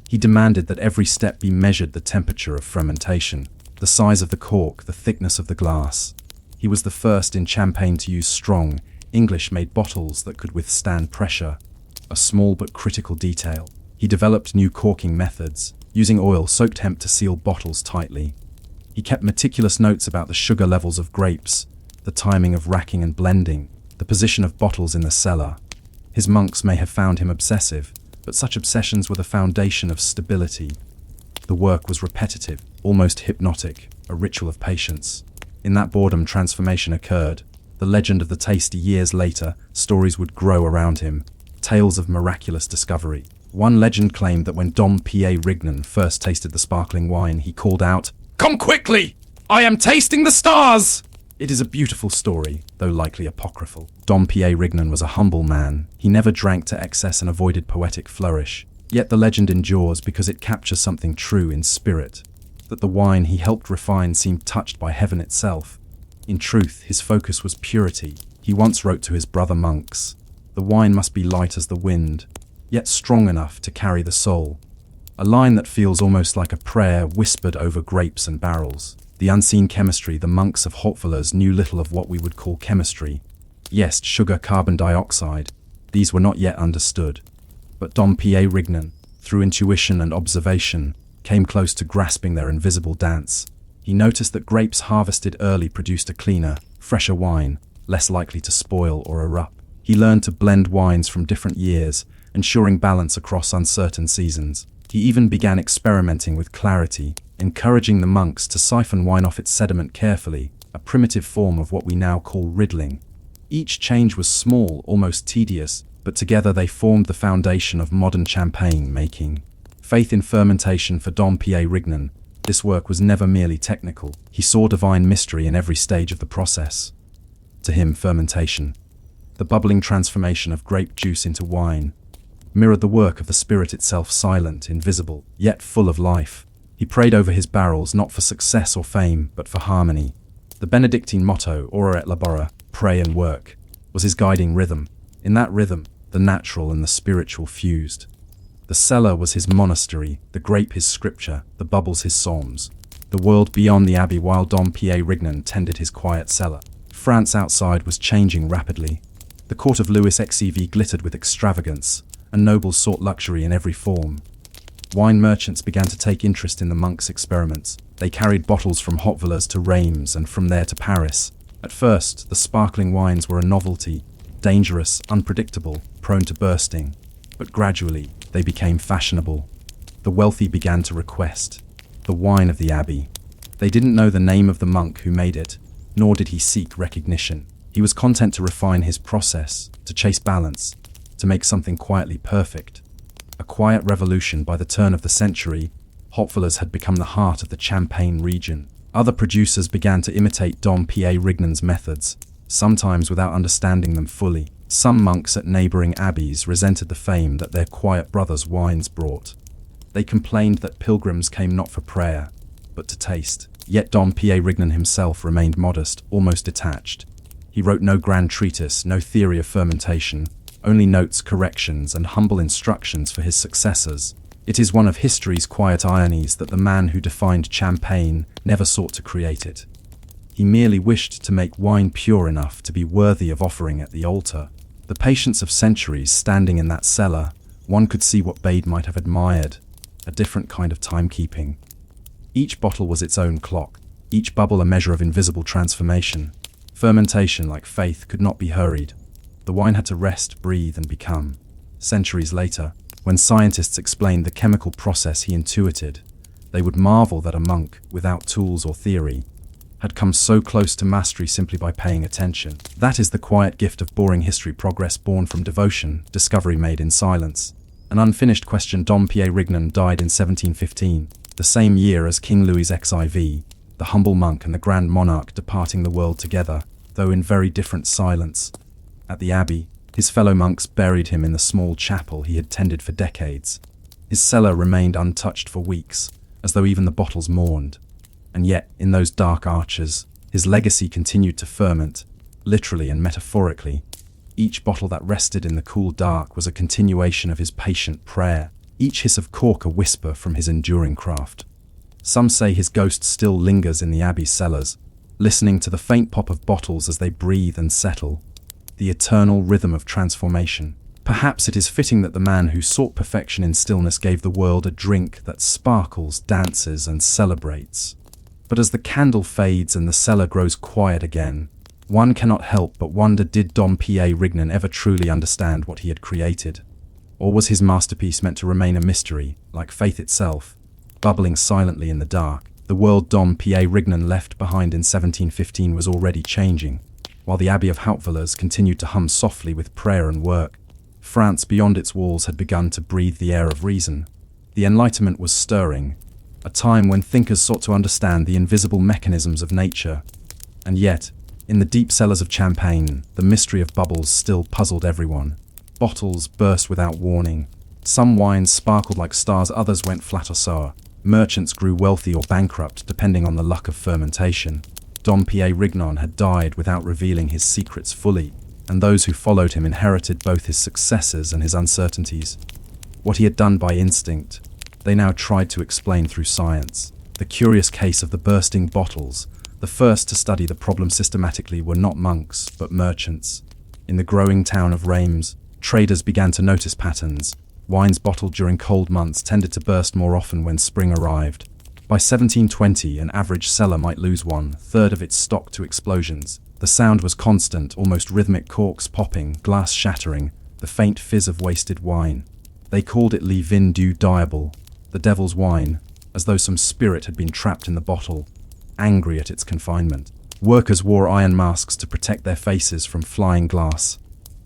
He demanded that every step be measured: the temperature of fermentation, the size of the cork, the thickness of the glass. He was the first in Champagne to use strong, English-made bottles that could withstand pressure, a small but critical detail. He developed new corking methods, using oil-soaked hemp to seal bottles tightly. He kept meticulous notes about the sugar levels of grapes, the timing of racking and blending, the position of bottles in the cellar. His monks may have found him obsessive, but such obsessions were the foundation of stability. The work was repetitive, almost hypnotic, a ritual of patience. In that boredom, transformation occurred. The legend of the tasty. Years later, stories would grow around him, tales of miraculous discovery. One legend claimed that when Dom Pierre Rignan first tasted the sparkling wine, he called out, "Come quickly! I am tasting the stars!" It is a beautiful story, though likely apocryphal. Dom Pierre Rignan was a humble man. He never drank to excess and avoided poetic flourish. Yet the legend endures because it captures something true in spirit, that the wine he helped refine seemed touched by heaven itself. In truth, his focus was purity. He once wrote to his brother monks, "The wine must be light as the wind, yet strong enough to carry the soul." A line that feels almost like a prayer whispered over grapes and barrels. The unseen chemistry. The monks of Hopfuller's knew little of what we would call chemistry. Yes, sugar, carbon dioxide. These were not yet understood. But Dom Pierre Rignan, through intuition and observation, came close to grasping their invisible dance. He noticed that grapes harvested early produced a cleaner, fresher wine, less likely to spoil or erupt. He learned to blend wines from different years, ensuring balance across uncertain seasons. He even began experimenting with clarity, encouraging the monks to siphon wine off its sediment carefully, a primitive form of what we now call riddling. Each change was small, almost tedious, but together they formed the foundation of modern champagne making. Faith in fermentation. For Dom Pierre Rignan, this work was never merely technical. He saw divine mystery in every stage of the process. To him, fermentation, the bubbling transformation of grape juice into wine, mirrored the work of the spirit itself, silent, invisible, yet full of life. He prayed over his barrels not for success or fame, but for harmony. The Benedictine motto, ora et labora, pray and work, was his guiding rhythm. In that rhythm, the natural and the spiritual fused. The cellar was his monastery, the grape his scripture, the bubbles his psalms. The world beyond the abbey, while Dom Pierre Rignan tended his quiet cellar. France outside was changing rapidly. The court of Julius Caesar glittered with extravagance, and nobles sought luxury in every form. Wine merchants began to take interest in the monks' experiments. They carried bottles from Hopfuller's to Reims and from there to Paris. At first, the sparkling wines were a novelty, dangerous, unpredictable, prone to bursting. But gradually, they became fashionable. The wealthy began to request the wine of the abbey. They didn't know the name of the monk who made it, nor did he seek recognition. He was content to refine his process, to chase balance, to make something quietly perfect. A quiet revolution. By the turn of the century, Hopfuller's had become the heart of the Champagne region. Other producers began to imitate Dom Pierre Rignan's methods, sometimes without understanding them fully. Some monks at neighboring abbeys resented the fame that their quiet brothers' wines brought. They complained that pilgrims came not for prayer, but to taste. Yet Dom Pierre Rignan himself remained modest, almost detached. He wrote no grand treatise, no theory of fermentation, only notes, corrections, and humble instructions for his successors. It is one of history's quiet ironies that the man who defined champagne never sought to create it. He merely wished to make wine pure enough to be worthy of offering at the altar. The patience of centuries standing in that cellar, one could see what Bede might have admired, a different kind of timekeeping. Each bottle was its own clock, each bubble a measure of invisible transformation. Fermentation, like faith, could not be hurried. The wine had to rest, breathe, and become. Centuries later, when scientists explained the chemical process he intuited, they would marvel that a monk, without tools or theory, had come so close to mastery simply by paying attention. That is the quiet gift of boring history, progress born from devotion, discovery made in silence. An unfinished question. Dom Pierre Rignan died in 1715, the same year as King Louis XIV, the humble monk and the grand monarch departing the world together, though in very different silence. At the abbey, his fellow monks buried him in the small chapel he had tended for decades. His cellar remained untouched for weeks, as though even the bottles mourned. And yet, in those dark arches, his legacy continued to ferment, literally and metaphorically. Each bottle that rested in the cool dark was a continuation of his patient prayer, each hiss of cork a whisper from his enduring craft. Some say his ghost still lingers in the abbey's cellars, listening to the faint pop of bottles as they breathe and settle, the eternal rhythm of transformation. Perhaps it is fitting that the man who sought perfection in stillness gave the world a drink that sparkles, dances, and celebrates. But as the candle fades and the cellar grows quiet again, one cannot help but wonder, did Dom Pierre Rignan ever truly understand what he had created? Or was his masterpiece meant to remain a mystery, like faith itself, bubbling silently in the dark? The world Dom Pierre Rignan left behind in 1715 was already changing, while the Abbey of Hautevillers continued to hum softly with prayer and work. France beyond its walls had begun to breathe the air of reason. The Enlightenment was stirring, a time when thinkers sought to understand the invisible mechanisms of nature. And yet, in the deep cellars of Champagne, the mystery of bubbles still puzzled everyone. Bottles burst without warning. Some wines sparkled like stars, others went flat or sour. Merchants grew wealthy or bankrupt, depending on the luck of fermentation. Dom Pierre Rignan had died without revealing his secrets fully, and those who followed him inherited both his successes and his uncertainties. What he had done by instinct, they now tried to explain through science. The curious case of the bursting bottles. The first to study the problem systematically were not monks, but merchants. In the growing town of Reims, traders began to notice patterns. Wines bottled during cold months tended to burst more often when spring arrived. By 1720, an average cellar might lose 1/3 of its stock to explosions. The sound was constant, almost rhythmic, corks popping, glass shattering, the faint fizz of wasted wine. They called it le vin du diable, the devil's wine, as though some spirit had been trapped in the bottle, angry at its confinement. Workers wore iron masks to protect their faces from flying glass.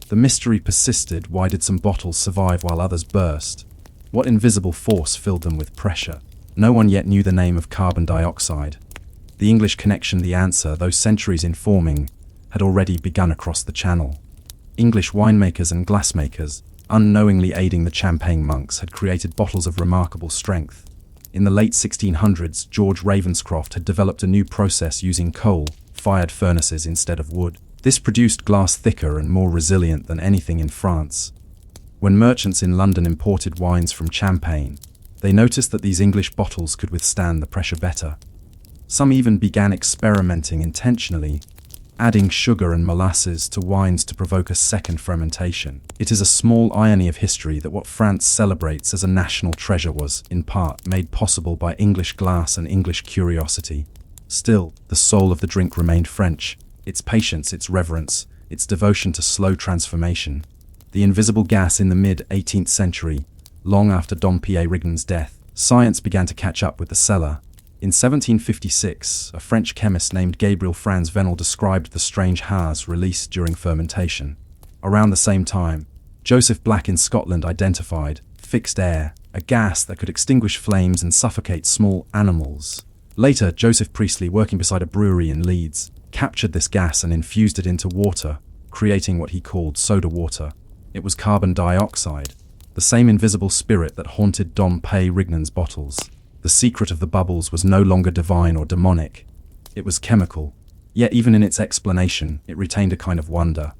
The mystery persisted. Why did some bottles survive while others burst? What invisible force filled them with pressure? No one yet knew the name of carbon dioxide. The English connection, the answer, though centuries in forming, had already begun across the channel. English winemakers and glassmakers, unknowingly aiding the Champagne monks, had created bottles of remarkable strength. In the late 1600s, George Ravenscroft had developed a new process using coal-fired furnaces instead of wood. This produced glass thicker and more resilient than anything in France. When merchants in London imported wines from Champagne, they noticed that these English bottles could withstand the pressure better. Some even began experimenting intentionally, adding sugar and molasses to wines to provoke a second fermentation. It is a small irony of history that what France celebrates as a national treasure was, in part, made possible by English glass and English curiosity. Still, the soul of the drink remained French, its patience, its reverence, its devotion to slow transformation. The invisible gas in the mid-18th century, long after Dom Pierre Rignan's death, science began to catch up with the cellar. In 1756, a French chemist named Gabriel Franz Venel described the strange haze released during fermentation. Around the same time, Joseph Black in Scotland identified fixed air, a gas that could extinguish flames and suffocate small animals. Later, Joseph Priestley, working beside a brewery in Leeds, captured this gas and infused it into water, creating what he called soda water. It was carbon dioxide, the same invisible spirit that haunted Dom Pierre Rignan's bottles. The secret of the bubbles was no longer divine or demonic. It was chemical. Yet even in its explanation, it retained a kind of wonder.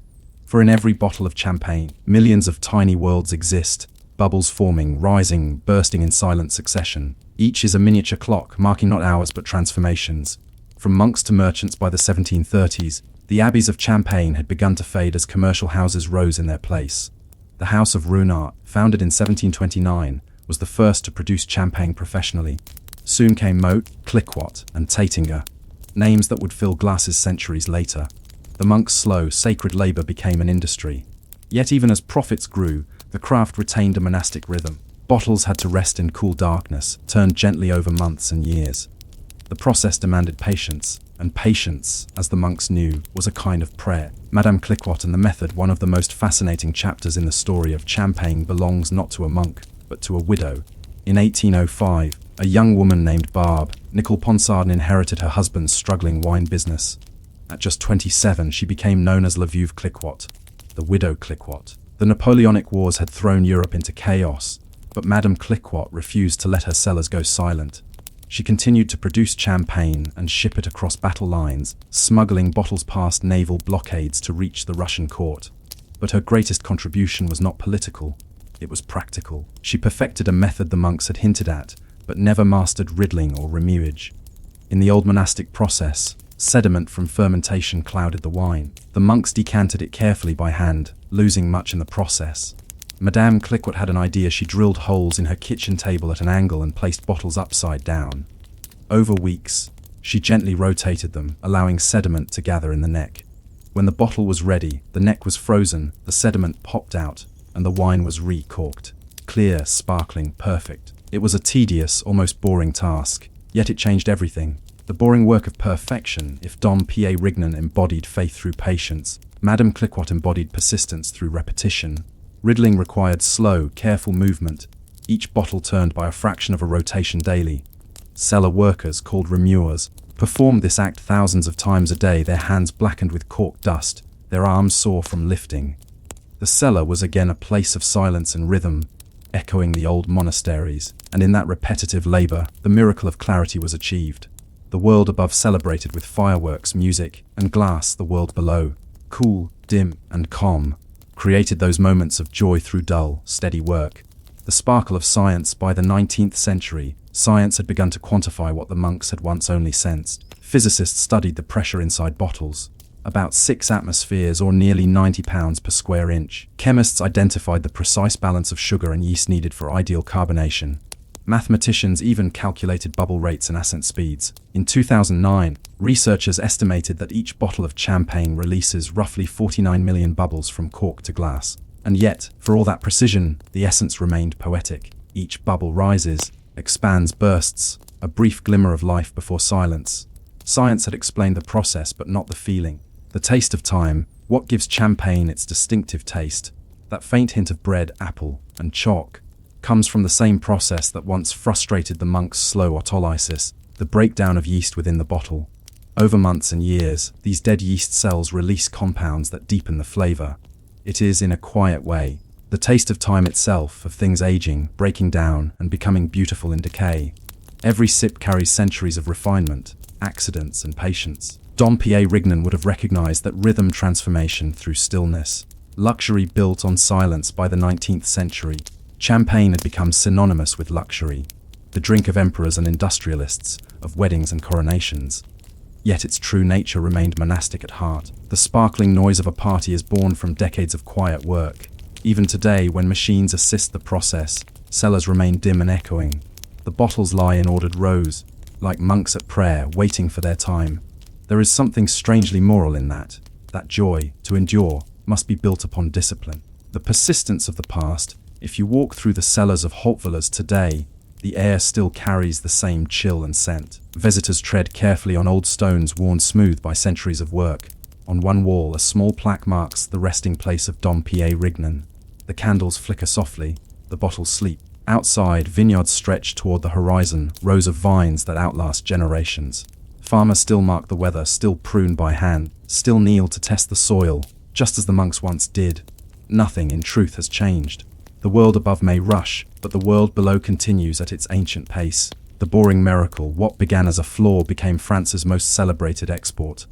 For in every bottle of champagne, millions of tiny worlds exist, bubbles forming, rising, bursting in silent succession. Each is a miniature clock, marking not hours but transformations. From monks to merchants by the 1730s, The abbeys of Champagne had begun to fade as commercial houses rose in their place. The House of Runart, founded in 1729, was the first to produce champagne professionally. Soon came Moët, Clicquot, and Taittinger, names that would fill glasses centuries later. The monks' slow, sacred labor became an industry. Yet even as profits grew, the craft retained a monastic rhythm. Bottles had to rest in cool darkness, turned gently over months and years. The process demanded patience, and patience, as the monks knew, was a kind of prayer. Madame Clicquot and the method, one of the most fascinating chapters in the story of Champagne, belongs not to a monk, but to a widow. In 1805, a young woman named Barbe Nicole Ponsardin inherited her husband's struggling wine business. At just 27, she became known as La Veuve Clicquot, the widow Clicquot. The Napoleonic Wars had thrown Europe into chaos, but Madame Clicquot refused to let her cellars go silent. She continued to produce champagne and ship it across battle lines, smuggling bottles past naval blockades to reach the Russian court. But her greatest contribution was not political, it was practical. She perfected a method the monks had hinted at, but never mastered riddling or remuage. In the old monastic process, sediment from fermentation clouded the wine. The monks decanted it carefully by hand, losing much in the process. Madame Clicquot had an idea. She drilled holes in her kitchen table at an angle and placed bottles upside down. Over weeks, she gently rotated them, allowing sediment to gather in the neck. When the bottle was ready, the neck was frozen, the sediment popped out, and the wine was re-corked. Clear, sparkling, perfect. It was a tedious, almost boring task, yet it changed everything. The boring work of perfection. If Dom Pierre Rignan embodied faith through patience, Madame Clicquot embodied persistence through repetition. Riddling required slow, careful movement, each bottle turned by a fraction of a rotation daily. Cellar workers, called remuers, performed this act thousands of times a day, their hands blackened with cork dust, their arms sore from lifting. The cellar was again a place of silence and rhythm, echoing the old monasteries, and in that repetitive labor, the miracle of clarity was achieved. The world above celebrated with fireworks, music, and glass. The world below, cool, dim, and calm, created those moments of joy through dull, steady work. The sparkle of science. By the 19th century, science had begun to quantify what the monks had once only sensed. Physicists studied the pressure inside bottles, about 6 atmospheres or nearly 90 pounds per square inch. Chemists identified the precise balance of sugar and yeast needed for ideal carbonation. Mathematicians even calculated bubble rates and ascent speeds. In 2009, researchers estimated that each bottle of champagne releases roughly 49 million bubbles from cork to glass. And yet, for all that precision, the essence remained poetic. Each bubble rises, expands, bursts, a brief glimmer of life before silence. Science had explained the process, but not the feeling. The taste of time, what gives champagne its distinctive taste, that faint hint of bread, apple, and chalk, comes from the same process that once frustrated the monks' slow autolysis, the breakdown of yeast within the bottle. Over months and years, these dead yeast cells release compounds that deepen the flavor. It is, in a quiet way, the taste of time itself, of things aging, breaking down, and becoming beautiful in decay. Every sip carries centuries of refinement, accidents, and patience. Dom Pierre Rignan would have recognized that rhythm transformation through stillness. Luxury built on silence. By the 19th century, champagne had become synonymous with luxury, the drink of emperors and industrialists, of weddings and coronations. Yet its true nature remained monastic at heart. The sparkling noise of a party is born from decades of quiet work. Even today, when machines assist the process, cellars remain dim and echoing. The bottles lie in ordered rows, like monks at prayer, waiting for their time. There is something strangely moral in that. That joy, to endure, must be built upon discipline. The persistence of the past. If you walk through the cellars of Hautevillers today, the air still carries the same chill and scent. Visitors tread carefully on old stones worn smooth by centuries of work. On one wall, a small plaque marks the resting place of Dom Pierre Rignan. The candles flicker softly, the bottles sleep. Outside, vineyards stretch toward the horizon, rows of vines that outlast generations. Farmers still mark the weather, still prune by hand, still kneel to test the soil, just as the monks once did. Nothing, in truth, has changed. The world above may rush, but the world below continues at its ancient pace. The boring miracle, what began as a flaw, became France's most celebrated export.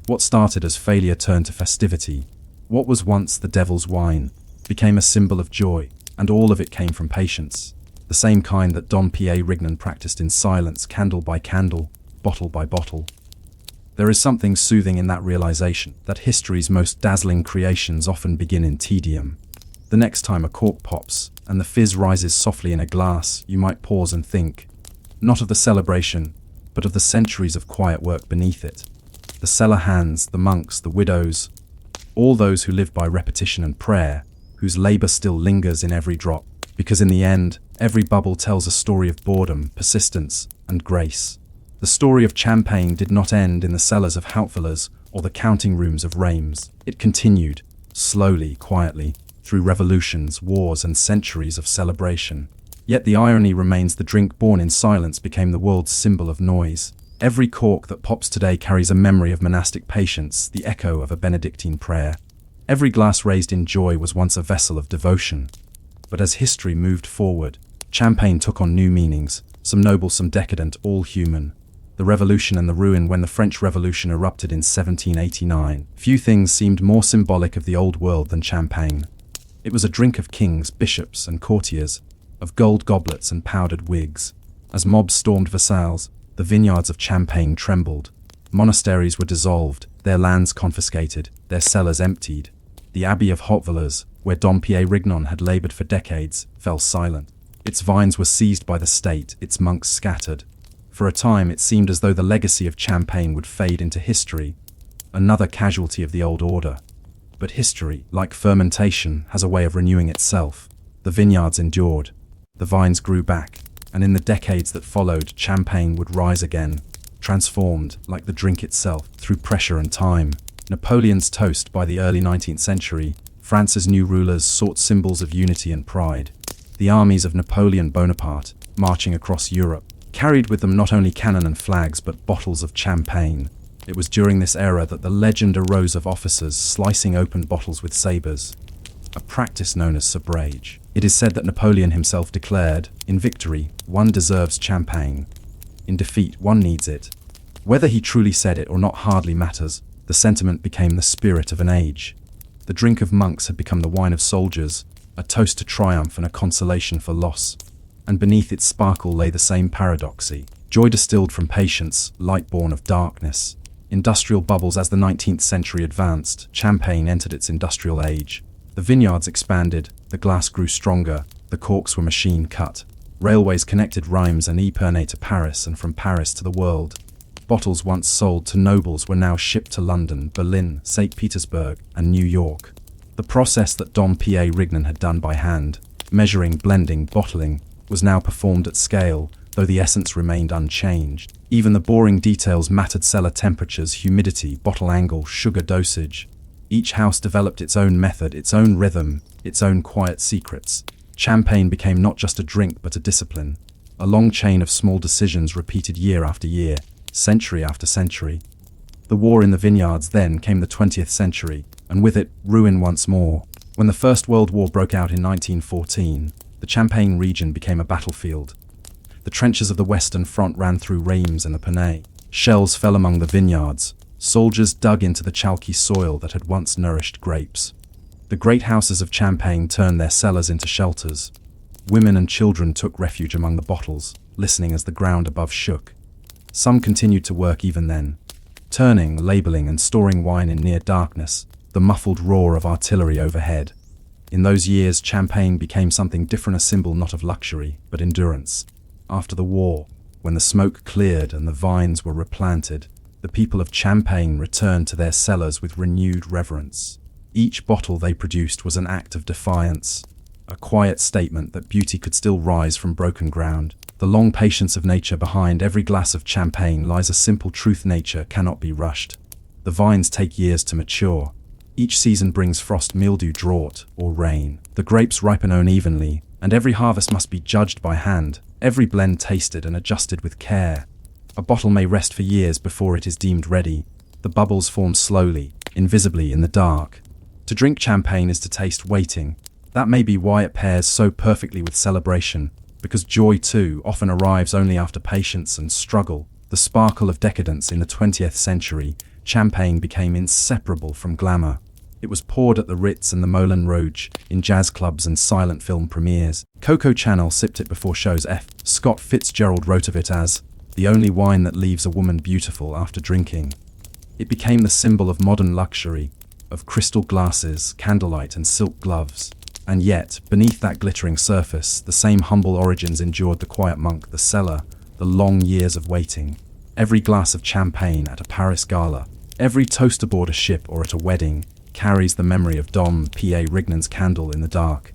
What started as failure turned to festivity. What was once the devil's wine became a symbol of joy, and all of it came from patience. The same kind that Dom Pierre Rignan practiced in silence, candle by candle, bottle by bottle. There is something soothing in that realization that history's most dazzling creations often begin in tedium. The next time a cork pops and the fizz rises softly in a glass, you might pause and think, not of the celebration, but of the centuries of quiet work beneath it. The cellar hands, the monks, the widows, all those who live by repetition and prayer, whose labor still lingers in every drop, because in the end, every bubble tells a story of boredom, persistence, and grace. The story of champagne did not end in the cellars of Hautvillas or the counting rooms of Reims. It continued, slowly, quietly, through revolutions, wars, and centuries of celebration. Yet the irony remains: the drink born in silence became the world's symbol of noise. Every cork that pops today carries a memory of monastic patience, the echo of a Benedictine prayer. Every glass raised in joy was once a vessel of devotion. But as history moved forward, champagne took on new meanings, some noble, some decadent, all human. The Revolution and the ruin. When the French Revolution erupted in 1789, few things seemed more symbolic of the old world than champagne. It was a drink of kings, bishops, and courtiers, of gold goblets and powdered wigs. As mobs stormed Versailles, the vineyards of Champagne trembled. Monasteries were dissolved, their lands confiscated, their cellars emptied. The Abbey of Hautvillas, where Dom Pierre Rignon had labored for decades, fell silent. Its vines were seized by the state, its monks scattered. For a time it seemed as though the legacy of Champagne would fade into history, another casualty of the old order. But history, like fermentation, has a way of renewing itself. The vineyards endured, the vines grew back, and in the decades that followed, Champagne would rise again, transformed, like the drink itself, through pressure and time. Napoleon's toast. By the early 19th century, France's new rulers sought symbols of unity and pride. The armies of Napoleon Bonaparte, marching across Europe, carried with them not only cannon and flags but bottles of champagne. It was during this era that the legend arose of officers slicing open bottles with sabers, a practice known as sabrage. It is said that Napoleon himself declared, "In victory, one deserves champagne. In defeat, one needs it." Whether he truly said it or not hardly matters. The sentiment became the spirit of an age. The drink of monks had become the wine of soldiers, a toast to triumph and a consolation for loss. And beneath its sparkle lay the same paradoxy: joy distilled from patience, light born of darkness. Industrial bubbles. As the 19th century advanced, Champagne entered its industrial age. The vineyards expanded, the glass grew stronger, the corks were machine cut. Railways connected Reims and Epernay to Paris, and from Paris to the world. Bottles once sold to nobles were now shipped to London, Berlin, St. Petersburg, and New York. The process that Dom Pierre Rignon had done by hand, measuring, blending, bottling, was now performed at scale, though the essence remained unchanged. Even the boring details mattered: cellar temperatures, humidity, bottle angle, sugar dosage. Each house developed its own method, its own rhythm, its own quiet secrets. Champagne became not just a drink but a discipline, a long chain of small decisions repeated year after year, century after century. The war in the vineyards. Then came the 20th century, and with it, ruin once more. When the First World War broke out in 1914, the Champagne region became a battlefield. The trenches of the Western Front ran through Reims and Epernay. Shells fell among the vineyards. Soldiers dug into the chalky soil that had once nourished grapes. The great houses of Champagne turned their cellars into shelters. Women and children took refuge among the bottles, listening as the ground above shook. Some continued to work even then, turning, labeling, and storing wine in near darkness, the muffled roar of artillery overhead. In those years, Champagne became something different, a symbol not of luxury, but endurance. After the war, when the smoke cleared and the vines were replanted, the people of Champagne returned to their cellars with renewed reverence. Each bottle they produced was an act of defiance, a quiet statement that beauty could still rise from broken ground. The long patience of nature. Behind every glass of champagne lies a simple truth: nature cannot be rushed. The vines take years to mature. Each season brings frost, mildew, drought, or rain. The grapes ripen unevenly, and every harvest must be judged by hand, every blend tasted and adjusted with care. A bottle may rest for years before it is deemed ready. The bubbles form slowly, invisibly in the dark. To drink champagne is to taste waiting. That may be why it pairs so perfectly with celebration, because joy too often arrives only after patience and struggle. The sparkle of decadence. In the 20th century, champagne became inseparable from glamour. It was poured at the Ritz and the Moulin Rouge, in jazz clubs and silent film premieres. Coco Chanel sipped it before shows. F. Scott Fitzgerald wrote of it as the only wine that leaves a woman beautiful after drinking. It became the symbol of modern luxury, of crystal glasses, candlelight, and silk gloves. And yet, beneath that glittering surface, the same humble origins endured the quiet monk, the cellar, the long years of waiting. Every glass of champagne at a Paris gala, every toast aboard a ship or at a wedding, carries the memory of Dom P.A. Rignan's candle in the dark.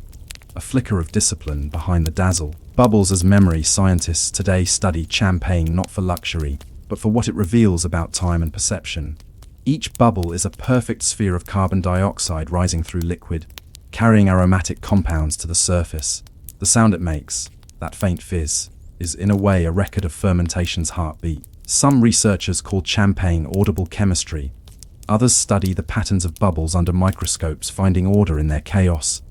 A flicker of discipline behind the dazzle. Bubbles as memory. Scientists today study champagne not for luxury, but for what it reveals about time and perception. Each bubble is a perfect sphere of carbon dioxide rising through liquid, carrying aromatic compounds to the surface. The sound it makes, that faint fizz, is in a way a record of fermentation's heartbeat. Some researchers call champagne audible chemistry. Others study the patterns of bubbles under microscopes, finding order in their chaos.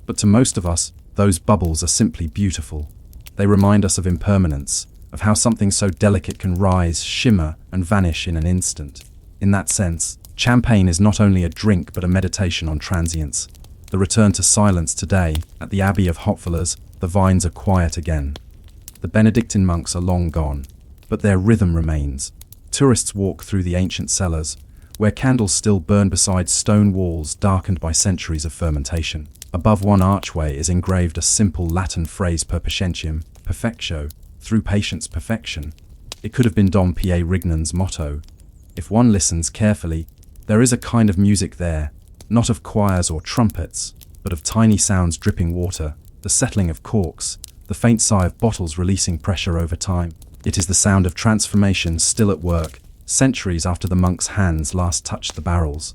But to most of us, those bubbles are simply beautiful. They remind us of impermanence, of how something so delicate can rise, shimmer, and vanish in an instant. In that sense, champagne is not only a drink but a meditation on transience. The return to silence today, at the Abbey of Hopfellers, the vines are quiet again. The Benedictine monks are long gone, but their rhythm remains. Tourists walk through the ancient cellars, where candles still burn beside stone walls darkened by centuries of fermentation. Above one archway is engraved a simple Latin phrase, per patientiam, perfectio, through patience perfection. It could have been Dom P.A. Rignan's motto. If one listens carefully, there is a kind of music there, not of choirs or trumpets, but of tiny sounds dripping water, the settling of corks, the faint sigh of bottles releasing pressure over time. It is the sound of transformation still at work, centuries after the monk's hands last touched the barrels.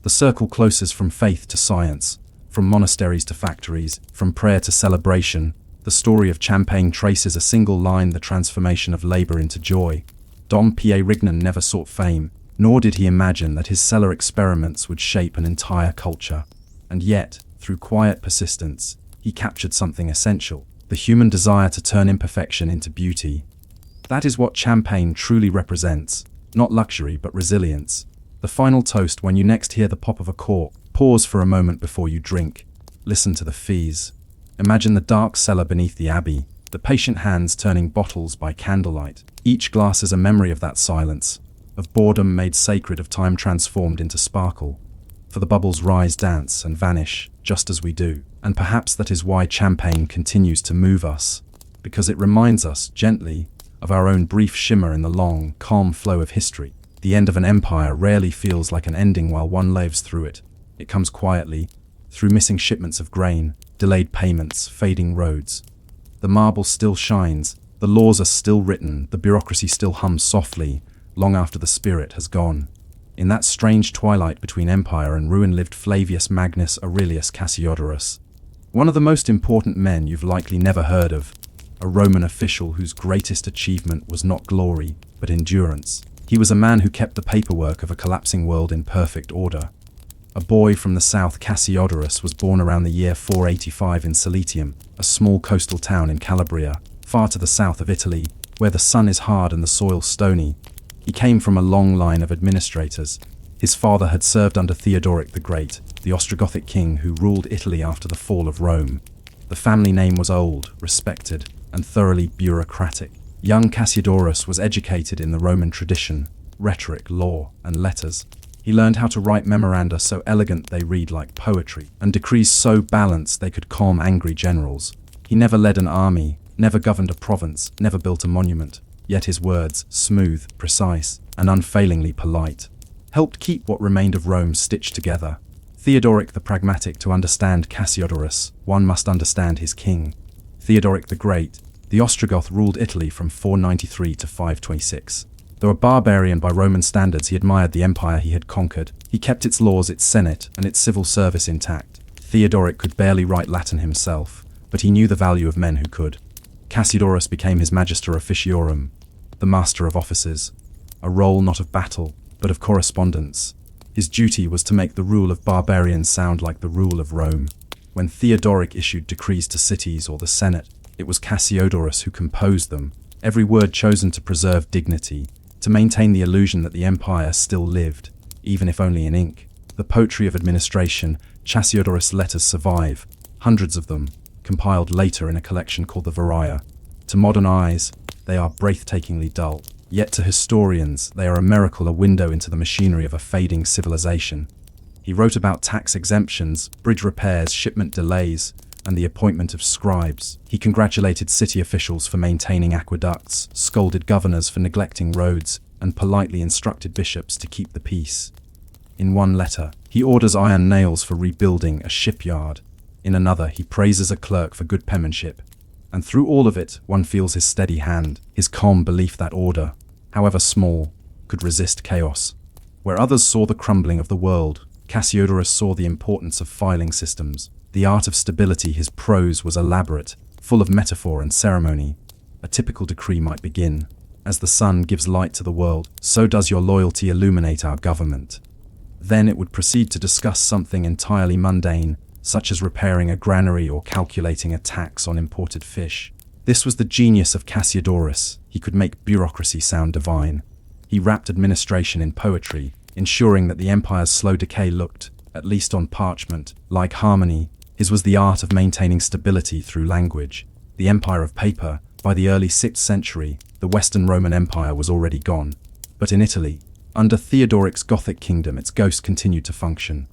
The circle closes from faith to science, from monasteries to factories, from prayer to celebration. The story of champagne traces a single line: the transformation of labor into joy. Dom P.A. Rignan never sought fame, nor did he imagine that his cellar experiments would shape an entire culture. And yet, through quiet persistence, he captured something essential: the human desire to turn imperfection into beauty. That is what champagne truly represents, not luxury but resilience. The final toast: when you next hear the pop of a cork, pause for a moment before you drink. Listen to the fizz. Imagine the dark cellar beneath the abbey, the patient hands turning bottles by candlelight. Each glass is a memory of that silence, of boredom made sacred, of time transformed into sparkle. For the bubbles rise, dance, and vanish, just as we do. And perhaps that is why champagne continues to move us, because it reminds us, gently, of our own brief shimmer in the long, calm flow of history. The end of an empire rarely feels like an ending while one lives through it. It comes quietly, through missing shipments of grain, delayed payments, fading roads. The marble still shines, the laws are still written, the bureaucracy still hums softly, long after the spirit has gone. In that strange twilight between empire and ruin lived Flavius Magnus Aurelius Cassiodorus, one of the most important men you've likely never heard of, a Roman official whose greatest achievement was not glory, but endurance. He was a man who kept the paperwork of a collapsing world in perfect order. A boy from the south, Cassiodorus was born around the year 485 in Saletium, a small coastal town in Calabria, far to the south of Italy, where the sun is hard and the soil stony. He came from a long line of administrators. His father had served under Theodoric the Great, the Ostrogothic king who ruled Italy after the fall of Rome. The family name was old, respected, and thoroughly bureaucratic. Young Cassiodorus was educated in the Roman tradition, rhetoric, law, and letters. He learned how to write memoranda so elegant they read like poetry, and decrees so balanced they could calm angry generals. He never led an army, never governed a province, never built a monument, yet his words, smooth, precise, and unfailingly polite, helped keep what remained of Rome stitched together. Theodoric the Pragmatic: to understand Cassiodorus, one must understand his king. Theodoric the Great, the Ostrogoth, ruled Italy from 493 to 526. Though a barbarian by Roman standards, he admired the empire he had conquered. He kept its laws, its senate, and its civil service intact. Theodoric could barely write Latin himself, but he knew the value of men who could. Cassiodorus became his Magister Officiorum, the master of offices, a role not of battle, but of correspondence. His duty was to make the rule of barbarians sound like the rule of Rome. When Theodoric issued decrees to cities or the Senate, it was Cassiodorus who composed them, every word chosen to preserve dignity, to maintain the illusion that the empire still lived, even if only in ink. The poetry of administration, Cassiodorus' letters survive, hundreds of them, compiled later in a collection called the Varia. To modern eyes, they are breathtakingly dull. Yet to historians, they are a miracle, a window into the machinery of a fading civilization. He wrote about tax exemptions, bridge repairs, shipment delays, and the appointment of scribes. He congratulated city officials for maintaining aqueducts, scolded governors for neglecting roads, and politely instructed bishops to keep the peace. In one letter, he orders iron nails for rebuilding a shipyard. In another, he praises a clerk for good penmanship. And through all of it, one feels his steady hand, his calm belief that order, however small, could resist chaos. Where others saw the crumbling of the world, Cassiodorus saw the importance of filing systems, the art of stability. His prose was elaborate, full of metaphor and ceremony. A typical decree might begin: as the sun gives light to the world, so does your loyalty illuminate our government. Then it would proceed to discuss something entirely mundane, such as repairing a granary or calculating a tax on imported fish. This was the genius of Cassiodorus. He could make bureaucracy sound divine. He wrapped administration in poetry, ensuring that the empire's slow decay looked, at least on parchment, like harmony. His was the art of maintaining stability through language. The empire of paper, by the early 6th century, the Western Roman Empire was already gone. But in Italy, under Theodoric's Gothic kingdom, its ghost continued to function.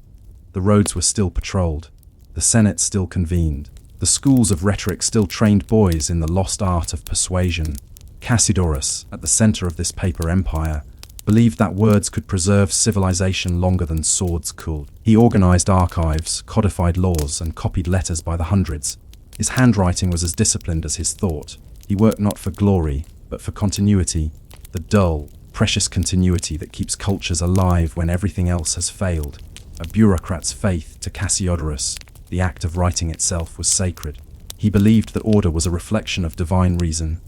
The roads were still patrolled. The Senate still convened. The schools of rhetoric still trained boys in the lost art of persuasion. Cassiodorus, at the center of this paper empire, believed that words could preserve civilization longer than swords could. He organized archives, codified laws, and copied letters by the hundreds. His handwriting was as disciplined as his thought. He worked not for glory, but for continuity, the dull, precious continuity that keeps cultures alive when everything else has failed. A bureaucrat's faith to Cassiodorus, the act of writing itself was sacred. He believed that order was a reflection of divine reason,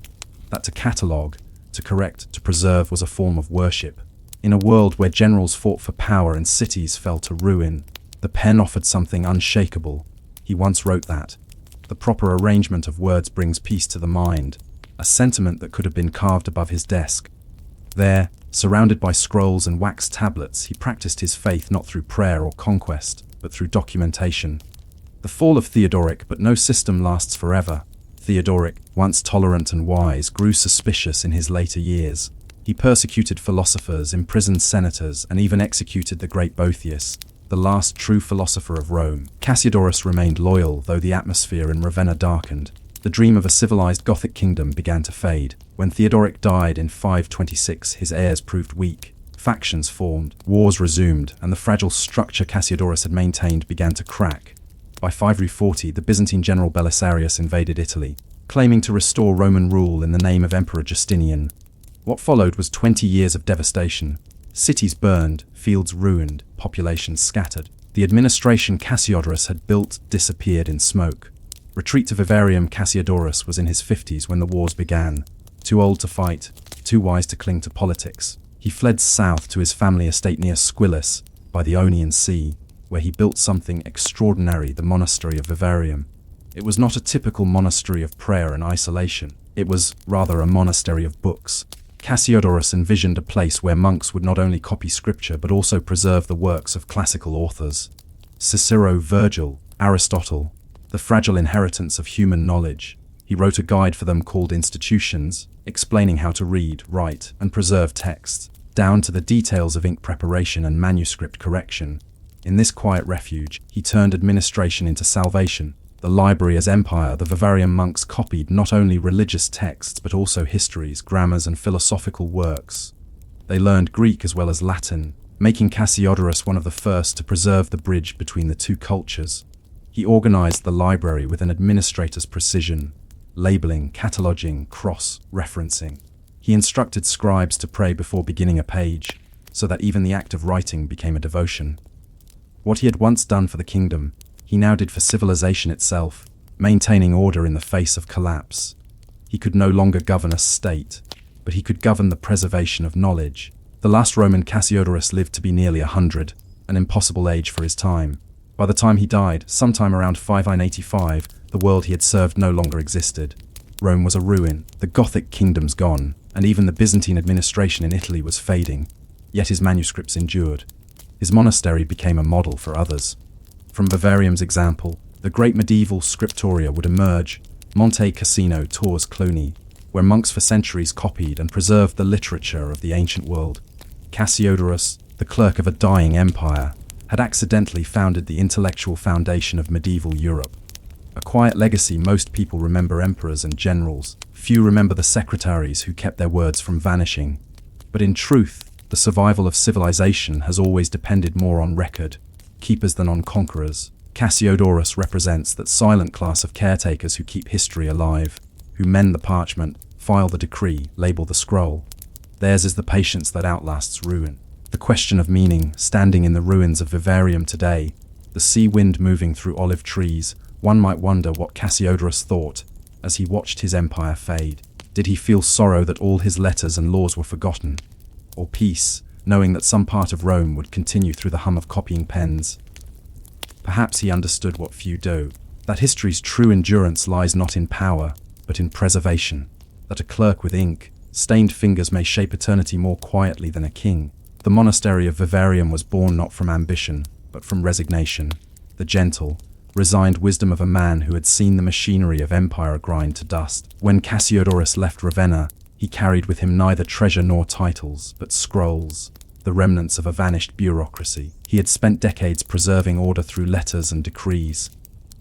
that to catalogue, to correct, to preserve was a form of worship. In a world where generals fought for power and cities fell to ruin, the pen offered something unshakable. He once wrote that the proper arrangement of words brings peace to the mind, a sentiment that could have been carved above his desk. There, surrounded by scrolls and wax tablets, he practiced his faith not through prayer or conquest, but through documentation. The fall of Theodoric, but no system lasts forever. Theodoric, once tolerant and wise, grew suspicious in his later years. He persecuted philosophers, imprisoned senators, and even executed the great Boethius, the last true philosopher of Rome. Cassiodorus remained loyal, though the atmosphere in Ravenna darkened. The dream of a civilized Gothic kingdom began to fade. When Theodoric died in 526, his heirs proved weak. Factions formed, wars resumed, and the fragile structure Cassiodorus had maintained began to crack. By 540, the Byzantine general Belisarius invaded Italy, claiming to restore Roman rule in the name of Emperor Justinian. What followed was 20 years of devastation. Cities burned, fields ruined, populations scattered. The administration Cassiodorus had built disappeared in smoke. Retreat to Vivarium. Cassiodorus was in his 50s when the wars began. Too old to fight, too wise to cling to politics. He fled south to his family estate near Squillace, by the Ionian Sea, where he built something extraordinary, the monastery of Vivarium. It was not a typical monastery of prayer and isolation. It was, rather, a monastery of books. Cassiodorus envisioned a place where monks would not only copy scripture but also preserve the works of classical authors. Cicero, Virgil, Aristotle, the fragile inheritance of human knowledge. He wrote a guide for them called Institutions, explaining how to read, write, and preserve texts, down to the details of ink preparation and manuscript correction. In this quiet refuge, he turned administration into salvation. The library as empire, the Vivarium monks copied not only religious texts but also histories, grammars, and philosophical works. They learned Greek as well as Latin, making Cassiodorus one of the first to preserve the bridge between the two cultures. He organized the library with an administrator's precision, labeling, cataloging, cross-referencing. He instructed scribes to pray before beginning a page, so that even the act of writing became a devotion. What he had once done for the kingdom, he now did for civilization itself, maintaining order in the face of collapse. He could no longer govern a state, but he could govern the preservation of knowledge. The last Roman Cassiodorus lived to be nearly 100, an impossible age for his time. By the time he died, sometime around 585, the world he had served no longer existed. Rome was a ruin, the Gothic kingdoms gone, and even the Byzantine administration in Italy was fading. Yet his manuscripts endured. His monastery became a model for others. From Vivarium's example, the great medieval scriptoria would emerge: Monte Cassino, Tours Cluny, where monks for centuries copied and preserved the literature of the ancient world. Cassiodorus, the clerk of a dying empire, had accidentally founded the intellectual foundation of medieval Europe. A quiet legacy. Most people remember emperors and generals. Few remember the secretaries who kept their words from vanishing. But in truth, the survival of civilization has always depended more on record keepers than on conquerors. Cassiodorus represents that silent class of caretakers who keep history alive, who mend the parchment, file the decree, label the scroll. Theirs is the patience that outlasts ruin. The question of meaning, standing in the ruins of Vivarium today, the sea wind moving through olive trees, one might wonder what Cassiodorus thought as he watched his empire fade. Did he feel sorrow that all his letters and laws were forgotten? Or peace, knowing that some part of Rome would continue through the hum of copying pens? Perhaps he understood what few do, that history's true endurance lies not in power, but in preservation, that a clerk with ink, stained fingers may shape eternity more quietly than a king. The monastery of Vivarium was born not from ambition, but from resignation, the gentle, resigned wisdom of a man who had seen the machinery of empire grind to dust. When Cassiodorus left Ravenna, he carried with him neither treasure nor titles, but scrolls, the remnants of a vanished bureaucracy. He had spent decades preserving order through letters and decrees.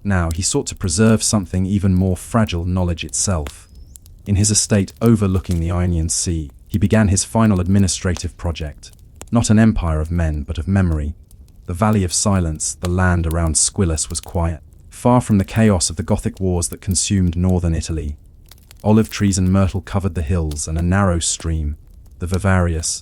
Now he sought to preserve something even more fragile, knowledge itself. In his estate overlooking the Ionian Sea, he began his final administrative project. Not an empire of men, but of memory. The Valley of Silence, the land around Squillace, was quiet, far from the chaos of the Gothic wars that consumed northern Italy. Olive trees and myrtle covered the hills, and a narrow stream, the Vivarius,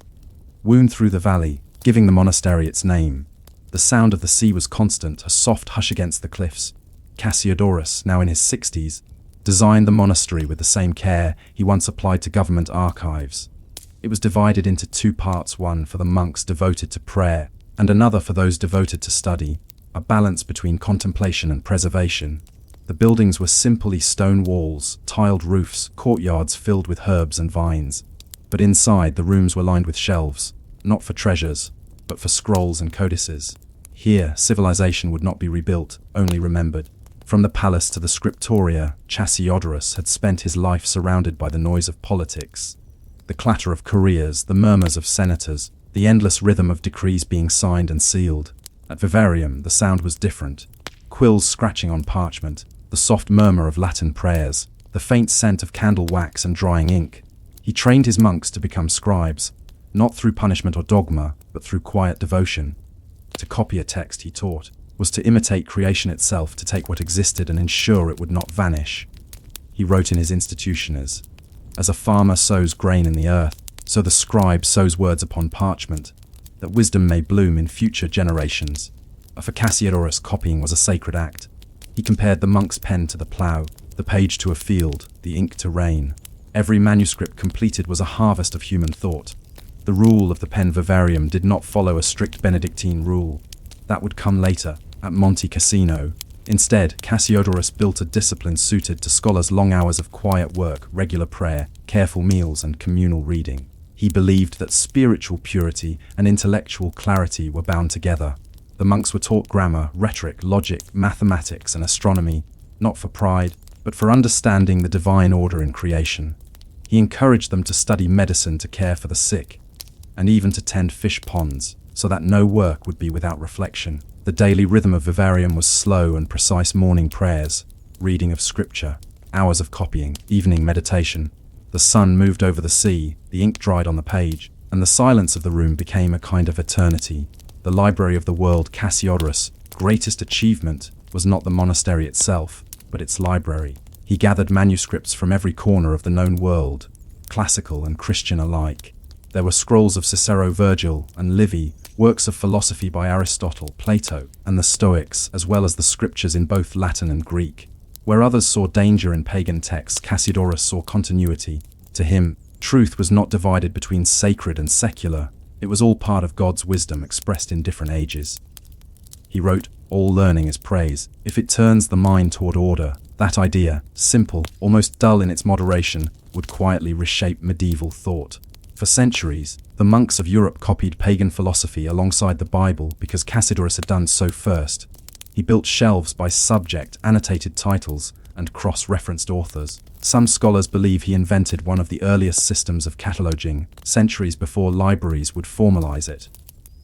wound through the valley, giving the monastery its name. The sound of the sea was constant, a soft hush against the cliffs. Cassiodorus, now in his 60s, designed the monastery with the same care he once applied to government archives. It was divided into two parts, one for the monks devoted to prayer, and another for those devoted to study, a balance between contemplation and preservation. The buildings were simply stone walls, tiled roofs, courtyards filled with herbs and vines. But inside, the rooms were lined with shelves, not for treasures, but for scrolls and codices. Here, civilization would not be rebuilt, only remembered. From the palace to the scriptoria, Cassiodorus had spent his life surrounded by the noise of politics. The clatter of couriers, the murmurs of senators, the endless rhythm of decrees being signed and sealed. At Vivarium, the sound was different. Quills scratching on parchment, the soft murmur of Latin prayers, the faint scent of candle wax and drying ink. He trained his monks to become scribes, not through punishment or dogma, but through quiet devotion. To copy a text, he taught, was to imitate creation itself, to take what existed and ensure it would not vanish. He wrote in his institution as a farmer sows grain in the earth, so the scribe sows words upon parchment, that wisdom may bloom in future generations. For Cassiodorus, copying was a sacred act. He compared the monk's pen to the plough, the page to a field, the ink to rain. Every manuscript completed was a harvest of human thought. The rule of the pen Vivarium did not follow a strict Benedictine rule. That would come later, at Monte Cassino. Instead, Cassiodorus built a discipline suited to scholars' long hours of quiet work, regular prayer, careful meals, and communal reading. He believed that spiritual purity and intellectual clarity were bound together. The monks were taught grammar, rhetoric, logic, mathematics, and astronomy, not for pride, but for understanding the divine order in creation. He encouraged them to study medicine, to care for the sick, and even to tend fish ponds, so that no work would be without reflection. The daily rhythm of Vivarium was slow and precise: morning prayers, reading of scripture, hours of copying, evening meditation. The sun moved over the sea, the ink dried on the page, and the silence of the room became a kind of eternity. The library of the world. Cassiodorus' greatest achievement was not the monastery itself, but its library. He gathered manuscripts from every corner of the known world, classical and Christian alike. There were scrolls of Cicero, Virgil, and Livy, works of philosophy by Aristotle, Plato, and the Stoics, as well as the scriptures in both Latin and Greek. Where others saw danger in pagan texts, Cassiodorus saw continuity. To him, truth was not divided between sacred and secular. It was all part of God's wisdom expressed in different ages. He wrote, "All learning is praise, if it turns the mind toward order." That idea, simple, almost dull in its moderation, would quietly reshape medieval thought. For centuries, the monks of Europe copied pagan philosophy alongside the Bible because Cassiodorus had done so first. He built shelves by subject, annotated titles, and cross-referenced authors. Some scholars believe he invented one of the earliest systems of cataloging, centuries before libraries would formalize it.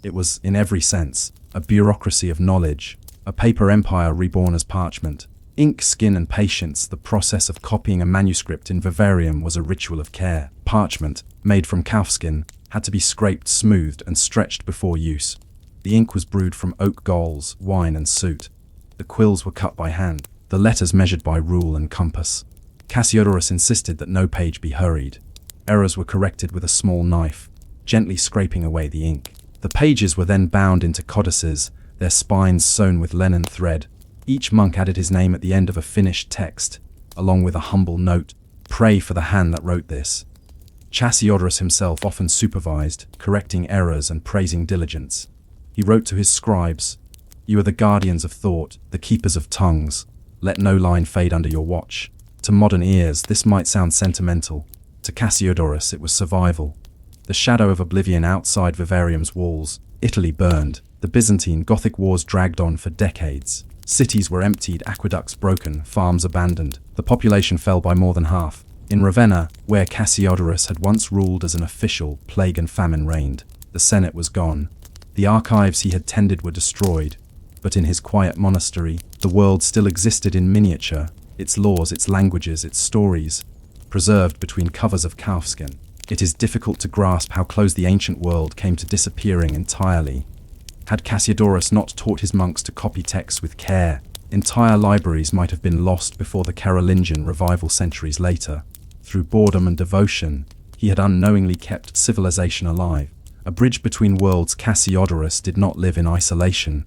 It was, in every sense, a bureaucracy of knowledge, a paper empire reborn as parchment. Ink, skin, and patience. The process of copying a manuscript in vivarium was a ritual of care. Parchment, made from calfskin, had to be scraped, smoothed, and stretched before use. The ink was brewed from oak galls, wine, and soot. The quills were cut by hand, the letters measured by rule and compass. Cassiodorus insisted that no page be hurried. Errors were corrected with a small knife, gently scraping away the ink. The pages were then bound into codices, their spines sewn with linen thread. Each monk added his name at the end of a finished text, along with a humble note, "Pray for the hand that wrote this." Cassiodorus himself often supervised, correcting errors and praising diligence. He wrote to his scribes, "You are the guardians of thought, the keepers of tongues. Let no line fade under your watch." To modern ears, this might sound sentimental. To Cassiodorus, it was survival. The shadow of oblivion outside vivarium's walls. Italy burned. The Byzantine Gothic wars dragged on for decades. Cities were emptied, aqueducts broken, farms abandoned. The population fell by more than half. In Ravenna, where Cassiodorus had once ruled as an official, plague and famine reigned. The Senate was gone. The archives he had tended were destroyed. But in his quiet monastery, the world still existed in miniature, its laws, its languages, its stories, preserved between covers of calfskin. It is difficult to grasp how close the ancient world came to disappearing entirely. Had Cassiodorus not taught his monks to copy texts with care, entire libraries might have been lost before the Carolingian revival centuries later. Through boredom and devotion, he had unknowingly kept civilization alive. A bridge between worlds. Cassiodorus did not live in isolation.